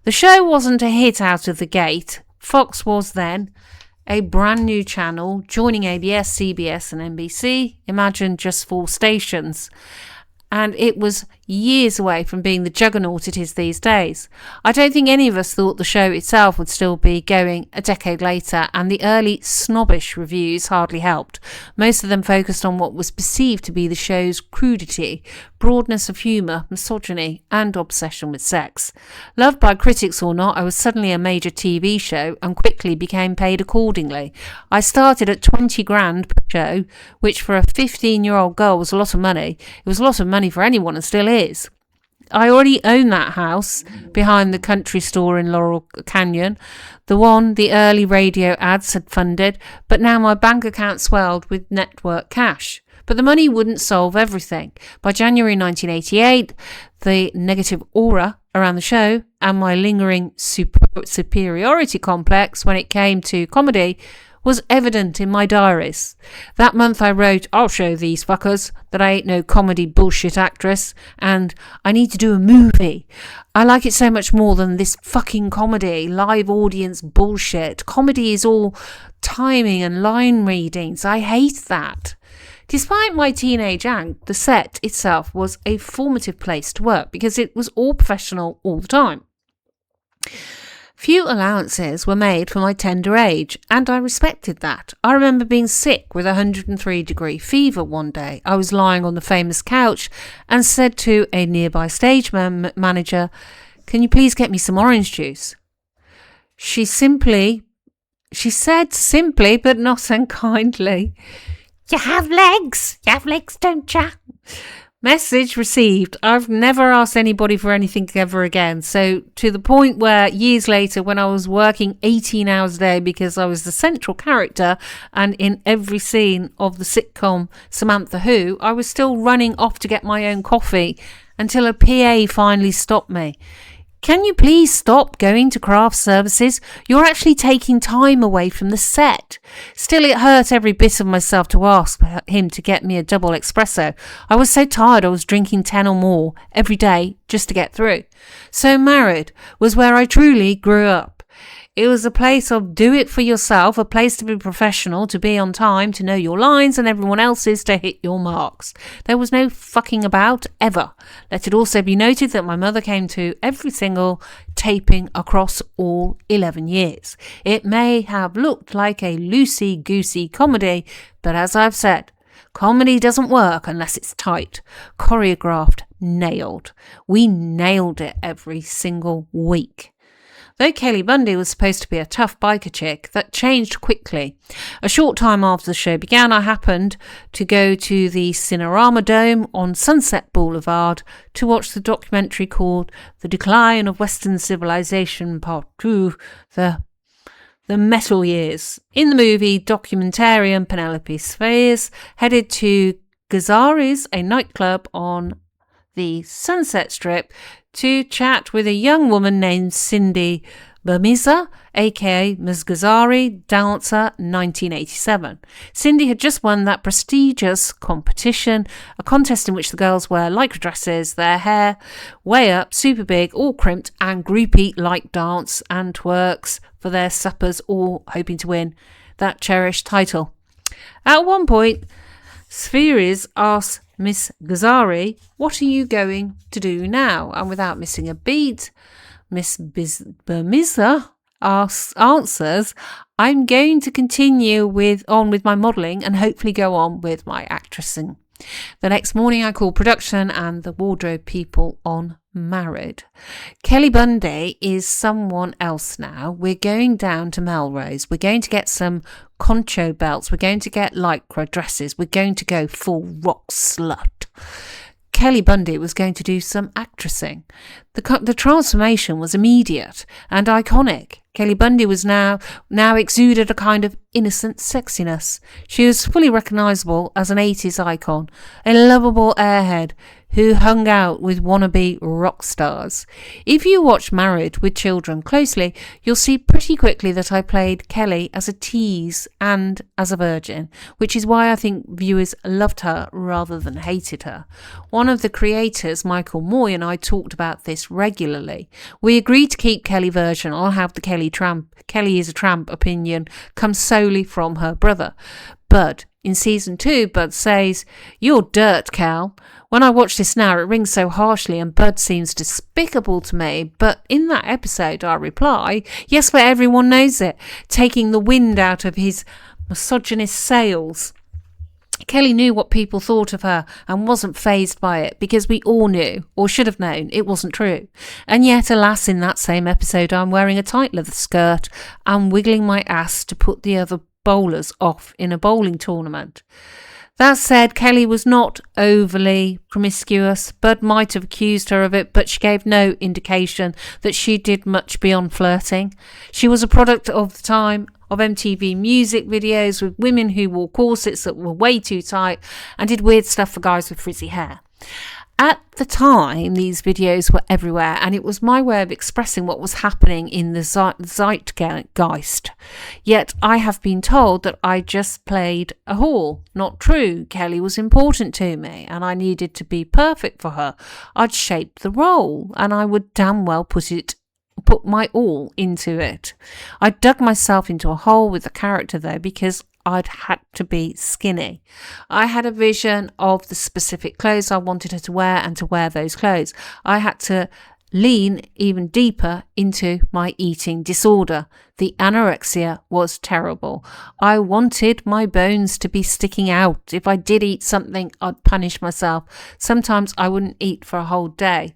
The show wasn't a hit out of the gate. Fox was then a brand new channel, joining ABS, CBS and NBC. Imagine just 4 stations. And it was years away from being the juggernaut it is these days. I don't think any of us thought the show itself would still be going a decade later, and the early snobbish reviews hardly helped. Most of them focused on what was perceived to be the show's crudity, broadness of humour, misogyny and obsession with sex. Loved by critics or not, I was suddenly a major TV show and quickly became paid accordingly. I started at $20,000 per show, which for a 15-year-old girl was a lot of money. It was a lot of money for anyone and still is. I already own that house behind the country store in Laurel Canyon, the one the early radio ads had funded, but now my bank account swelled with network cash. But the money wouldn't solve everything. By January 1988, the negative aura around the show and my lingering superiority complex when it came to comedy was evident in my diaries. That month I wrote, "I'll show these fuckers that I ain't no comedy bullshit actress, and I need to do a movie. I like it so much more than this fucking comedy, live audience bullshit. Comedy is all timing and line readings. I hate that." Despite my teenage angst, the set itself was a formative place to work because it was all professional all the time. Few allowances were made for my tender age, and I respected that. I remember being sick with 103-degree fever one day. I was lying on the famous couch and said to a nearby stage manager, "Can you please get me some orange juice?" She said simply, but not unkindly, "You have legs, don't you?" Message received. I've never asked anybody for anything ever again. So to the point where years later, when I was working 18 hours a day because I was the central character and in every scene of the sitcom Samantha Who, I was still running off to get my own coffee until a PA finally stopped me. "Can you please stop going to craft services? You're actually taking time away from the set." Still, it hurt every bit of myself to ask him to get me a double espresso. I was so tired I was drinking 10 or more every day just to get through. So Married was where I truly grew up. It was a place of do it for yourself, a place to be professional, to be on time, to know your lines and everyone else's, to hit your marks. There was no fucking about, ever. Let it also be noted that my mother came to every single taping across all 11 years. It may have looked like a loosey-goosey comedy, but as I've said, comedy doesn't work unless it's tight, choreographed, nailed. We nailed it every single week. Though Kelly Bundy was supposed to be a tough biker chick, that changed quickly. A short time after the show began, I happened to go to the Cinerama Dome on Sunset Boulevard to watch the documentary called The Decline of Western Civilization Part 2, The Metal Years. In the movie, documentarian Penelope Spheres headed to Gazzari's, a nightclub on the Sunset Strip, to chat with a young woman named Cindy Bermiza, aka Ms. Gazzari, dancer, 1987. Cindy had just won that prestigious competition, a contest in which the girls wear lycra dresses, their hair way up, super big, all crimped, and groupie-like dance and twerks for their suppers, all hoping to win that cherished title. At one point, Spheres asked Miss Gazzari, "What are you going to do now?" And without missing a beat, Miss Bermiza answers, "I'm going to continue on with my modelling and hopefully go on with my actressing." The next morning I called production and the wardrobe people on married. Kelly Bundy is someone else now. We're going down to Melrose. We're going to get some concho belts. We're going to get lycra dresses. We're going to go full rock slut. Kelly Bundy was going to do some actressing. The transformation was immediate and iconic. Kelly Bundy was now exuded a kind of innocent sexiness. She was fully recognisable as an 80s icon, a lovable airhead who hung out with wannabe rock stars. If you watch Married with Children closely, you'll see pretty quickly that I played Kelly as a tease and as a virgin, which is why I think viewers loved her rather than hated her. One of the creators, Michael Moy, and I talked about this regularly. We agreed to keep Kelly virgin. I'll have the Kelly is a tramp opinion come solely from her brother. Bud. In season 2, Bud says, "You're dirt, Cal." When I watch this now, it rings so harshly and Bud seems despicable to me. But in that episode, I reply, "Yes, but everyone knows it," taking the wind out of his misogynist sails. Kelly knew what people thought of her and wasn't fazed by it because we all knew, or should have known, it wasn't true. And yet, alas, in that same episode, I'm wearing a tight leather skirt and wiggling my ass to put the other bowlers off in a bowling tournament. That said, Kelly was not overly promiscuous. Bud might have accused her of it, but she gave no indication that she did much beyond flirting. She was a product of the time of MTV music videos with women who wore corsets that were way too tight and did weird stuff for guys with frizzy hair. At the time, these videos were everywhere, and it was my way of expressing what was happening in the zeitgeist. Yet I have been told that I just played a whore. Not true. Kelly was important to me, and I needed to be perfect for her. I'd shaped the role, and I would damn well put my all into it. I dug myself into a hole with the character, though, because I'd had to be skinny. I had a vision of the specific clothes I wanted her to wear and to wear those clothes. I had to lean even deeper into my eating disorder. The anorexia was terrible. I wanted my bones to be sticking out. If I did eat something, I'd punish myself. Sometimes I wouldn't eat for a whole day.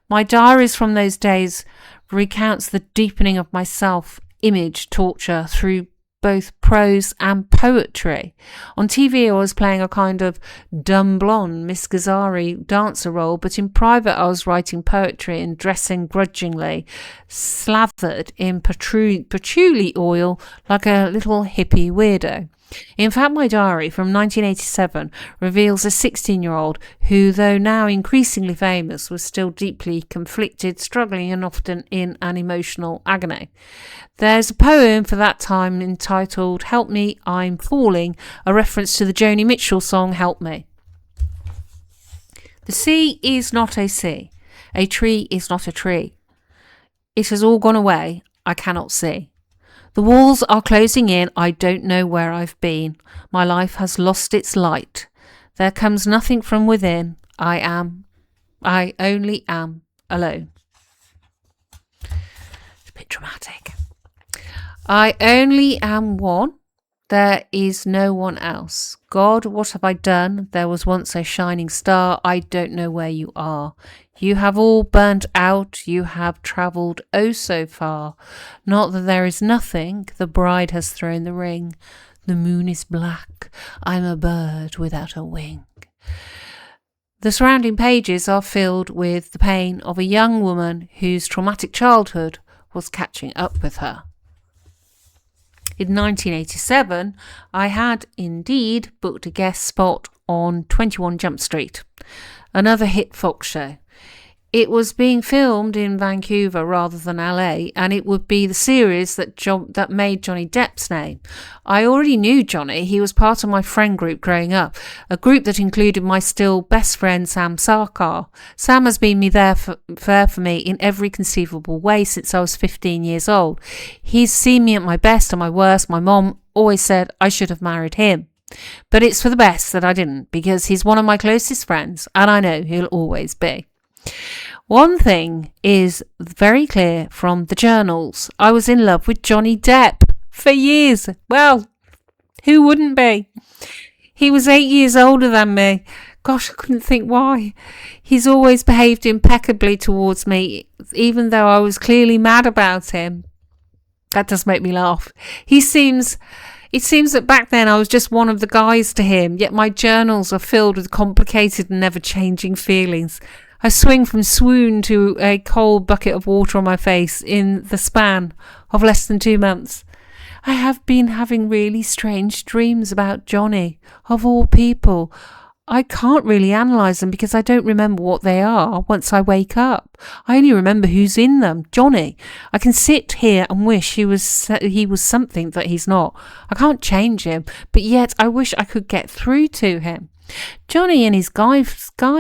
My diaries from those days recounts the deepening of my self-image torture through both prose and poetry. On TV, I was playing a kind of dumb blonde Miss Gazzari dancer role, but in private I was writing poetry and dressing grudgingly, slathered in patchouli oil like a little hippie weirdo. In fact, my diary from 1987 reveals a 16-year-old who, though now increasingly famous, was still deeply conflicted, struggling and often in an emotional agony. There's a poem for that time entitled "Help Me, I'm Falling," a reference to the Joni Mitchell song "Help Me." The sea is not a sea. A tree is not a tree. It has all gone away. I cannot see. The walls are closing in. I don't know where I've been. My life has lost its light. There comes nothing from within. I only am alone. It's a bit dramatic. I only am one. There is no one else. God, what have I done? There was once a shining star. I don't know where you are. You have all burnt out. You have travelled oh so far. Not that there is nothing. The bride has thrown the ring. The moon is black. I'm a bird without a wing. The surrounding pages are filled with the pain of a young woman whose traumatic childhood was catching up with her. In 1987, I had indeed booked a guest spot on 21 Jump Street, another hit Fox show. It was being filmed in Vancouver rather than LA, and it would be the series that made Johnny Depp's name. I already knew Johnny. He was part of my friend group growing up, a group that included my still best friend Sam Sarkar. Sam has been there for me in every conceivable way since I was 15 years old. He's seen me at my best and my worst. My mom always said I should have married him. But it's for the best that I didn't, because he's one of my closest friends, and I know he'll always be. One thing is very clear from the journals. I was in love with Johnny Depp for years. Well, who wouldn't be? He was 8 years older than me. Gosh, I couldn't think why. He's always behaved impeccably towards me, even though I was clearly mad about him. That does make me laugh. It seems that back then I was just one of the guys to him, yet my journals are filled with complicated and never-changing feelings. I swing from swoon to a cold bucket of water on my face in the span of less than 2 months. I have been having really strange dreams about Johnny, of all people. I can't really analyse them because I don't remember what they are once I wake up. I only remember who's in them, Johnny. I can sit here and wish he was something that he's not. I can't change him, but yet I wish I could get through to him. Johnny and his guy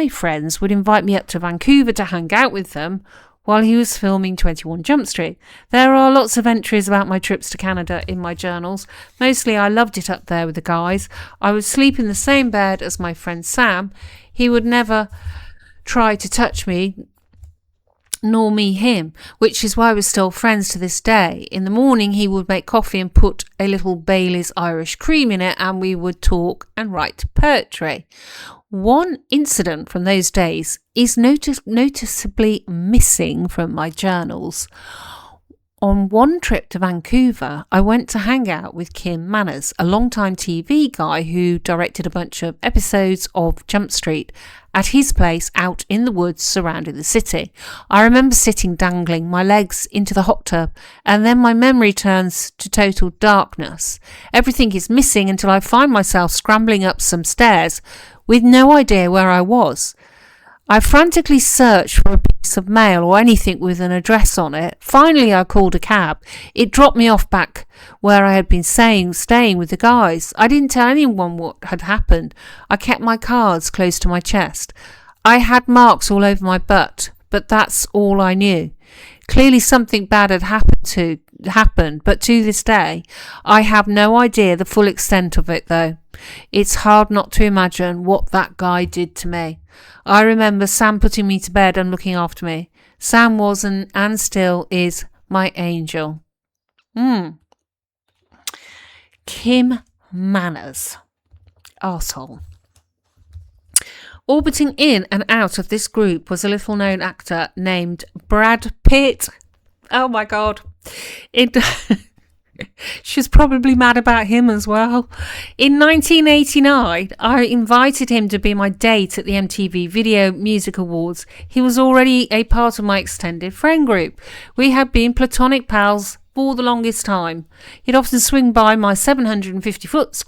friends would invite me up to Vancouver to hang out with them while he was filming 21 Jump Street. There are lots of entries about my trips to Canada in my journals. Mostly I loved it up there with the guys. I would sleep in the same bed as my friend Sam. He would never try to touch me, nor me him, which is why we're still friends to this day. In the morning he would make coffee and put a little Bailey's Irish cream in it, and we would talk and write poetry. One incident from those days is noticeably missing from my journals. On one trip to Vancouver, I went to hang out with Kim Manners, a long-time TV guy who directed a bunch of episodes of Jump Street, at his place out in the woods surrounding the city. I remember sitting dangling my legs into the hot tub, and then my memory turns to total darkness. Everything is missing until I find myself scrambling up some stairs with no idea where I was. I frantically searched for a piece of mail or anything with an address on it. Finally, I called a cab. It dropped me off back where I had been staying with the guys. I didn't tell anyone what had happened. I kept my cards close to my chest. I had marks all over my butt, but that's all I knew. Clearly something bad had happened, but to this day, I have no idea the full extent of it though. It's hard not to imagine what that guy did to me. I remember Sam putting me to bed and looking after me. Sam was and still is my angel. Kim Manners. Arsehole. Orbiting in and out of this group was a little-known actor named Brad Pitt. Oh my God. She's probably mad about him as well. In 1989, I invited him to be my date at the MTV Video Music Awards. He was already a part of my extended friend group. We had been platonic pals for the longest time. He'd often swing by my 750 foot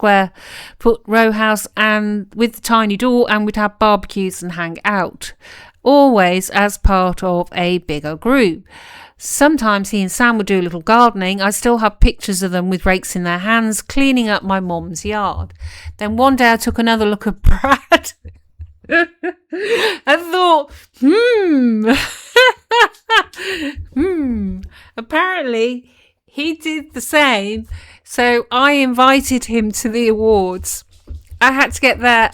row house and with the tiny door, and we'd have barbecues and hang out, always as part of a bigger group. Sometimes he and Sam would do a little gardening. I still have pictures of them with rakes in their hands, cleaning up my mum's yard. Then one day I took another look at Brad and thought, apparently he did the same. So I invited him to the awards. I had to get there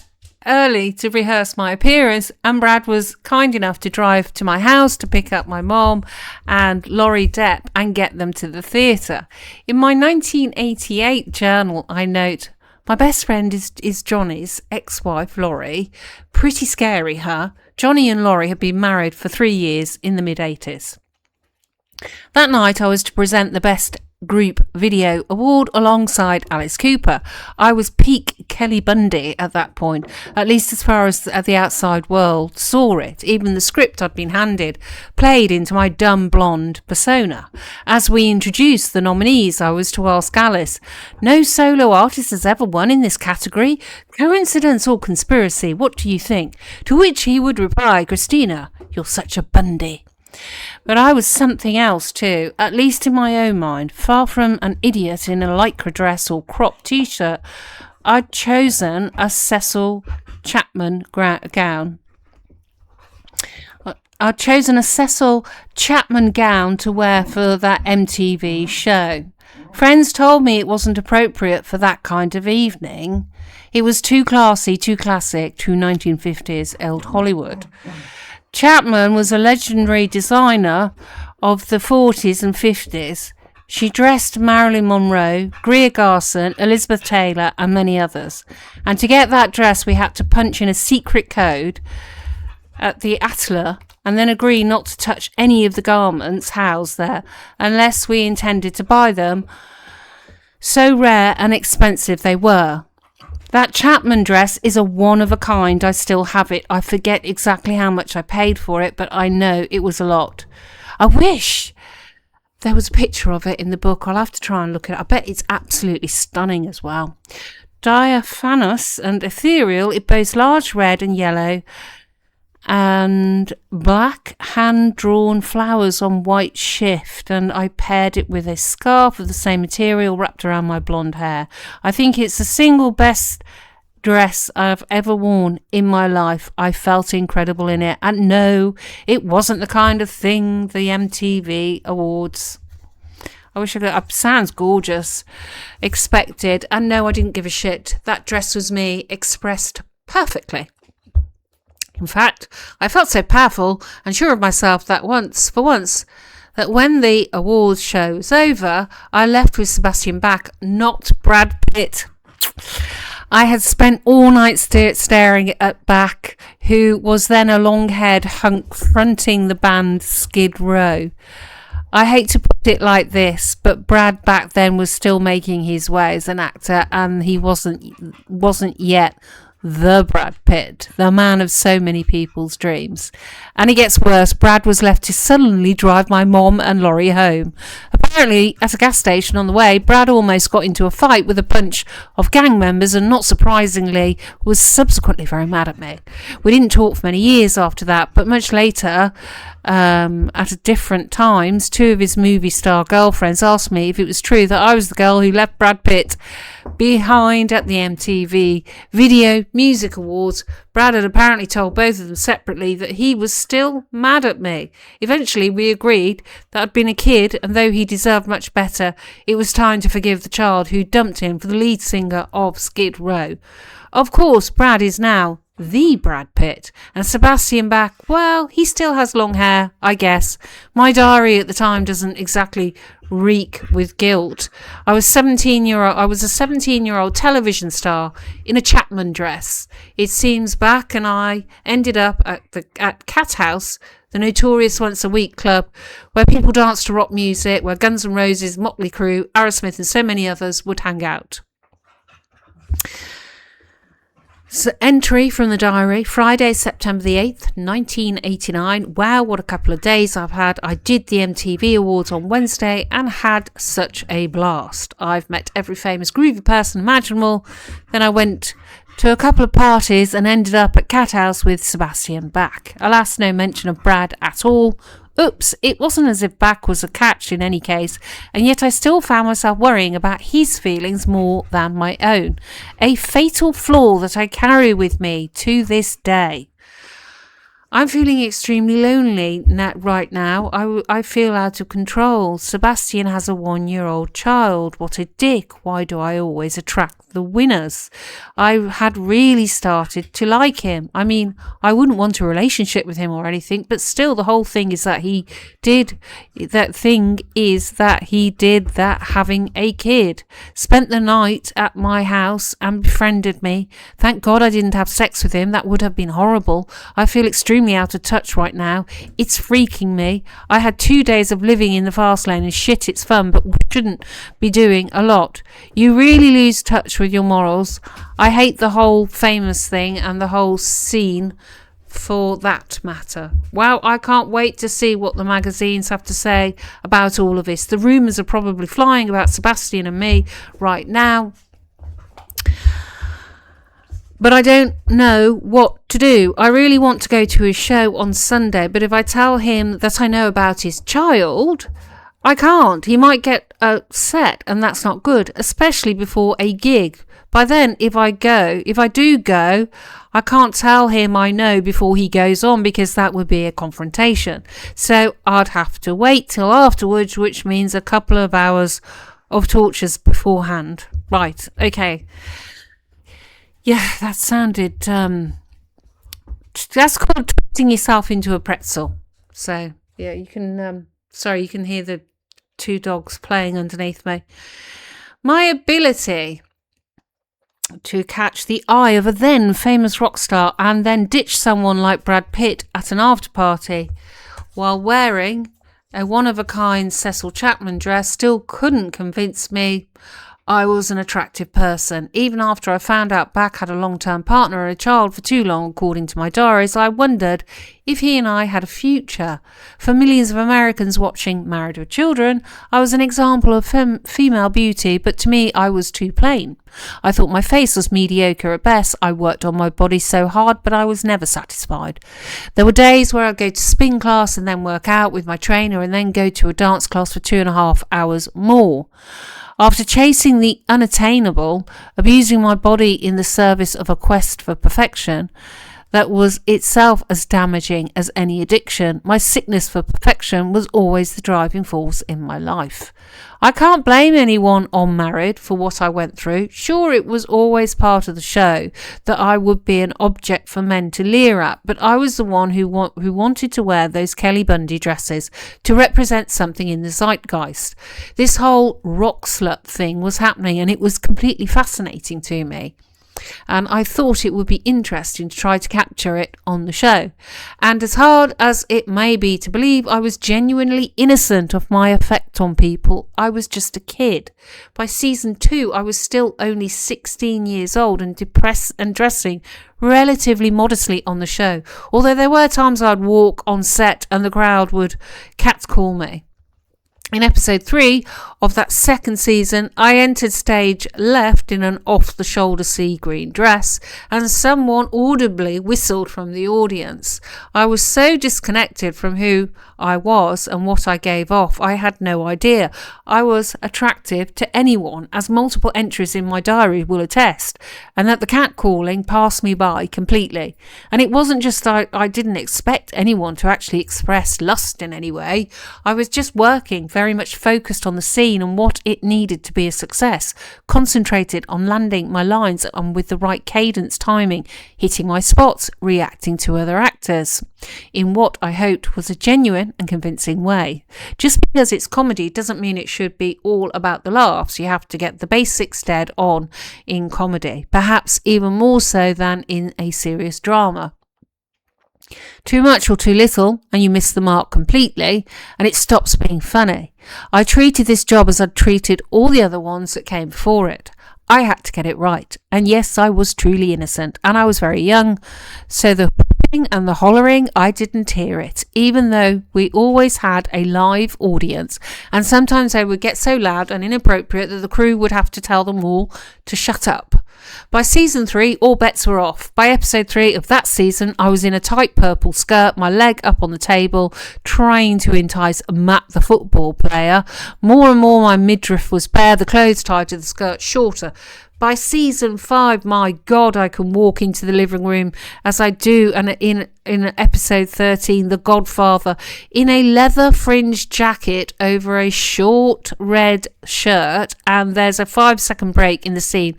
early to rehearse my appearance, and Brad was kind enough to drive to my house to pick up my mom and Laurie Depp and get them to the theatre. In my 1988 journal, I note, my best friend is Johnny's ex-wife, Laurie. Pretty scary, huh? Johnny and Laurie had been married for 3 years in the mid-80s. That night I was to present the Best Group Video Award alongside Alice Cooper. I was peak Kelly Bundy at that point, at least as far as the outside world saw it. Even the script I'd been handed played into my dumb blonde persona. As we introduced the nominees, I was to ask Alice, no solo artist has ever won in this category. Coincidence or conspiracy? What do you think? To which he would reply, Christina, you're such a Bundy. But I was something else too, at least in my own mind. Far from an idiot in a lycra dress or cropped t-shirt, I'd chosen a Cecil Chapman gown. I'd chosen a Cecil Chapman gown to wear for that MTV show. Friends told me it wasn't appropriate for that kind of evening. It was too classy, too classic, too 1950s old Hollywood. Chapman was a legendary designer of the 40s and 50s. She dressed Marilyn Monroe, Greer Garson, Elizabeth Taylor and many others. And to get that dress we had to punch in a secret code at the atelier and then agree not to touch any of the garments housed there unless we intended to buy them. So rare and expensive they were. That Chapman dress is a one of a kind. I still have it. I forget exactly how much I paid for it, but I know it was a lot. I wish there was a picture of it in the book. I'll have to try and look at it. I bet it's absolutely stunning as well. Diaphanous and ethereal, it boasts large red and yellow and black hand-drawn flowers on white shift, and I paired it with a scarf of the same material wrapped around my blonde hair. I think it's the single best dress I've ever worn in my life. I felt incredible in it, and no, it wasn't the kind of thing the MTV Awards, I wish I could, sounds gorgeous, expected, and no, I didn't give a shit. That dress was me, expressed perfectly. In fact, I felt so powerful and sure of myself that for once, that when the awards show was over, I left with Sebastian Bach, not Brad Pitt. I had spent all night staring at Bach, who was then a long-haired hunk fronting the band Skid Row. I hate to put it like this, but Brad back then was still making his way as an actor, and he wasn't yet the Brad Pitt, the man of so many people's dreams. And it gets worse. Brad was left to suddenly drive my mom and Laurie home. Apparently, at a gas station on the way, Brad almost got into a fight with a bunch of gang members and, not surprisingly, was subsequently very mad at me. We didn't talk for many years after that, but much later, at different times, two of his movie star girlfriends asked me if it was true that I was the girl who left Brad Pitt behind at the MTV Video Music Awards. Brad had apparently told both of them separately that he was still mad at me. Eventually we agreed that I'd been a kid, and though he deserved much better, it was time to forgive the child who dumped him for the lead singer of Skid Row. Of course, Brad is now the Brad Pitt, and Sebastian Bach, well, he still has long hair, I guess. My diary at the time doesn't exactly reek with guilt. I was a 17-year-old television star in a Chapman dress. It seems Bach and I ended up at Cat House, the notorious once-a-week club where people danced to rock music, where Guns N' Roses, Motley Crue, Aerosmith and so many others would hang out. So, entry from the diary, Friday, September the 8th, 1989. Wow, what a couple of days I've had. I did the MTV Awards on Wednesday and had such a blast. I've met every famous groovy person imaginable. Then I went to a couple of parties and ended up at Cat House with Sebastian Bach. Alas, no mention of Brad at all. Oops, it wasn't as if Bach was a catch in any case, and yet I still found myself worrying about his feelings more than my own. A fatal flaw that I carry with me to this day. I'm feeling extremely lonely right now. I feel out of control. Sebastian has a 1-year-old child. What a dick. Why do I always attract the winners? I had really started to like him. I mean, I wouldn't want a relationship with him or anything, but still the whole thing is that he did that having a kid. Spent the night at my house and befriended me. Thank God I didn't have sex with him. That would have been horrible. I feel extremely out of touch right now. It's freaking me. I had 2 days of living in the fast lane, and shit, it's fun, but we shouldn't be doing a lot. You really lose touch with your morals. I hate the whole famous thing and the whole scene for that matter. Wow, I can't wait to see what the magazines have to say about all of this. The rumours are probably flying about Sebastian and me right now, but I don't know what to do. I really want to go to his show on Sunday, but if I tell him that I know about his child, I can't. He might get upset, and that's not good, especially before a gig. By then, if I do go, I can't tell him I know before he goes on, because that would be a confrontation. So I'd have to wait till afterwards, which means a couple of hours of tortures beforehand. Right, okay. Yeah, that sounded, that's called twisting yourself into a pretzel. So, yeah, you can, you can hear the 2 dogs playing underneath me. My ability to catch the eye of a then famous rock star and then ditch someone like Brad Pitt at an after party while wearing a one-of-a-kind Cecil Chapman dress still couldn't convince me I was an attractive person. Even after I found out Back had a long-term partner and a child for too long, according to my diaries, I wondered if he and I had a future. For millions of Americans watching Married with Children, I was an example of female beauty, but to me I was too plain. I thought my face was mediocre at best. I worked on my body so hard, but I was never satisfied. There were days where I'd go to spin class and then work out with my trainer and then go to a dance class for 2.5 hours more. After chasing the unattainable, abusing my body in the service of a quest for perfection that was itself as damaging as any addiction, my sickness for perfection was always the driving force in my life. I can't blame anyone on Married for what I went through. Sure, it was always part of the show that I would be an object for men to leer at, but I was the one who wanted to wear those Kelly Bundy dresses to represent something in the zeitgeist. This whole rock slut thing was happening and it was completely fascinating to me. And I thought it would be interesting to try to capture it on the show. And as hard as it may be to believe I was genuinely innocent of my effect on people, I was just a kid. By season 2, I was still only 16 years old and depressed and dressing relatively modestly on the show, although there were times I'd walk on set and the crowd would catcall me. In episode 3 of that second season, I entered stage left in an off-the-shoulder sea green dress, and someone audibly whistled from the audience. I was so disconnected from who I was and what I gave off, I had no idea I was attractive to anyone, as multiple entries in my diary will attest, and that the catcalling passed me by completely. And it wasn't just I didn't expect anyone to actually express lust in any way. I was just working, very much focused on the scene and what it needed to be a success, concentrated on landing my lines and with the right cadence, timing, hitting my spots, reacting to other actors in what I hoped was a genuine and convincing way. Just because it's comedy doesn't mean it should be all about the laughs. You have to get the basics dead on in comedy, perhaps even more so than in a serious drama. Too much or too little and you miss the mark completely and it stops being funny. I treated this job as I'd treated all the other ones that came before it. I had to get it right, and yes, I was truly innocent and I was very young, so the whooping and the hollering, I didn't hear it, even though we always had a live audience, and sometimes they would get so loud and inappropriate that the crew would have to tell them all to shut up. By season 3, all bets were off. By episode 3 of that season, I was in a tight purple skirt, my leg up on the table, trying to entice Matt the football player. More and more my midriff was bare, the clothes tied to the skirt shorter. By season 5, my God, I can walk into the living room as I do in episode 13, The Godfather, in a leather fringed jacket over a short red shirt, and there's a 5-second break in the scene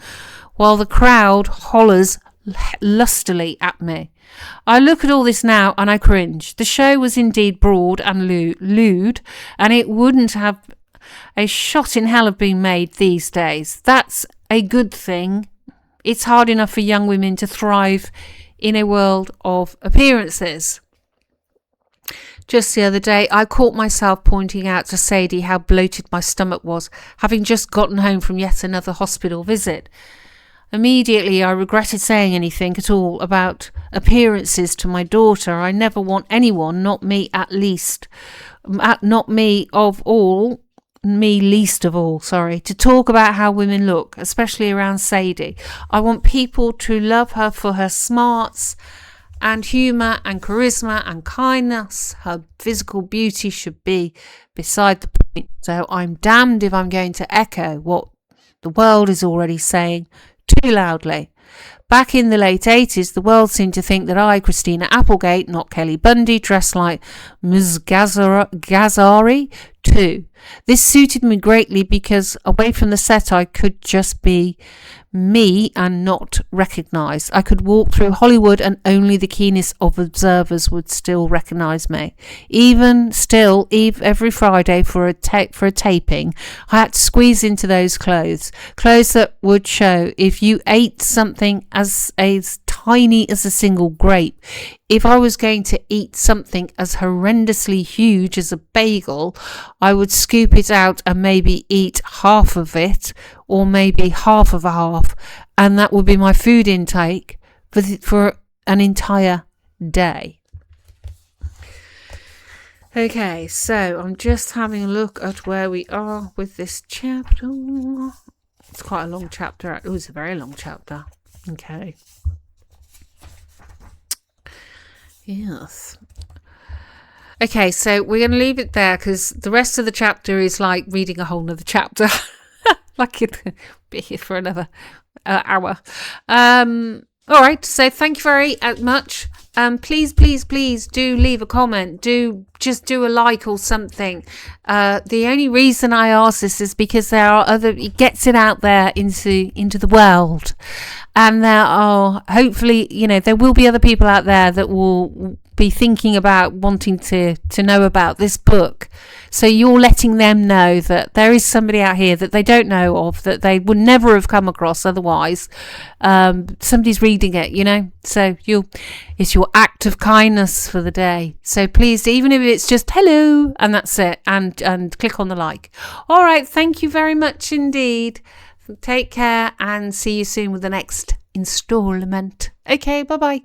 while the crowd hollers lustily at me. I look at all this now and I cringe. The show was indeed broad and lewd, and it wouldn't have a shot in hell of being made these days. That's a good thing. It's hard enough for young women to thrive in a world of appearances. Just the other day, I caught myself pointing out to Sadie how bloated my stomach was, having just gotten home from yet another hospital visit. Immediately, I regretted saying anything at all about appearances to my daughter. I never want anyone, not me least of all, to talk about how women look, especially around Sadie. I want people to love her for her smarts and humour and charisma and kindness. Her physical beauty should be beside the point. So I'm damned if I'm going to echo what the world is already saying too loudly. Back in the late 80s, the world seemed to think that I, Christina Applegate, not Kelly Bundy, dressed like Ms. Gazzari, too. This suited me greatly because away from the set I could just be me and not recognised. I could walk through Hollywood and only the keenest of observers would still recognise me. Even still, every Friday for a taping, I had to squeeze into those clothes that would show if you ate something as tiny as a single grape. If I was going to eat something as horrendously huge as a bagel, I would scoop it out and maybe eat half of it, or maybe half of a half, and that would be my food intake for an entire day. Okay, so I'm just having a look at where we are with this chapter. It's quite a long chapter. It was a very long chapter. Okay. Yes. Okay, so we're going to leave it there because the rest of the chapter is like reading a whole nother chapter. Like it'd be here for another hour. All right, so thank you very much. Please do leave a comment. Do a like or something. The only reason I ask this is because it gets it out there into the world. And there are, hopefully, there will be other people out there that will be thinking about wanting to know about this book. So you're letting them know that there is somebody out here that they don't know of, that they would never have come across otherwise. Somebody's reading it, So it's your act of kindness for the day. So please, even if it's just hello, and that's it, and click on the like. All right, thank you very much indeed. Take care and see you soon with the next installment. Okay, bye-bye.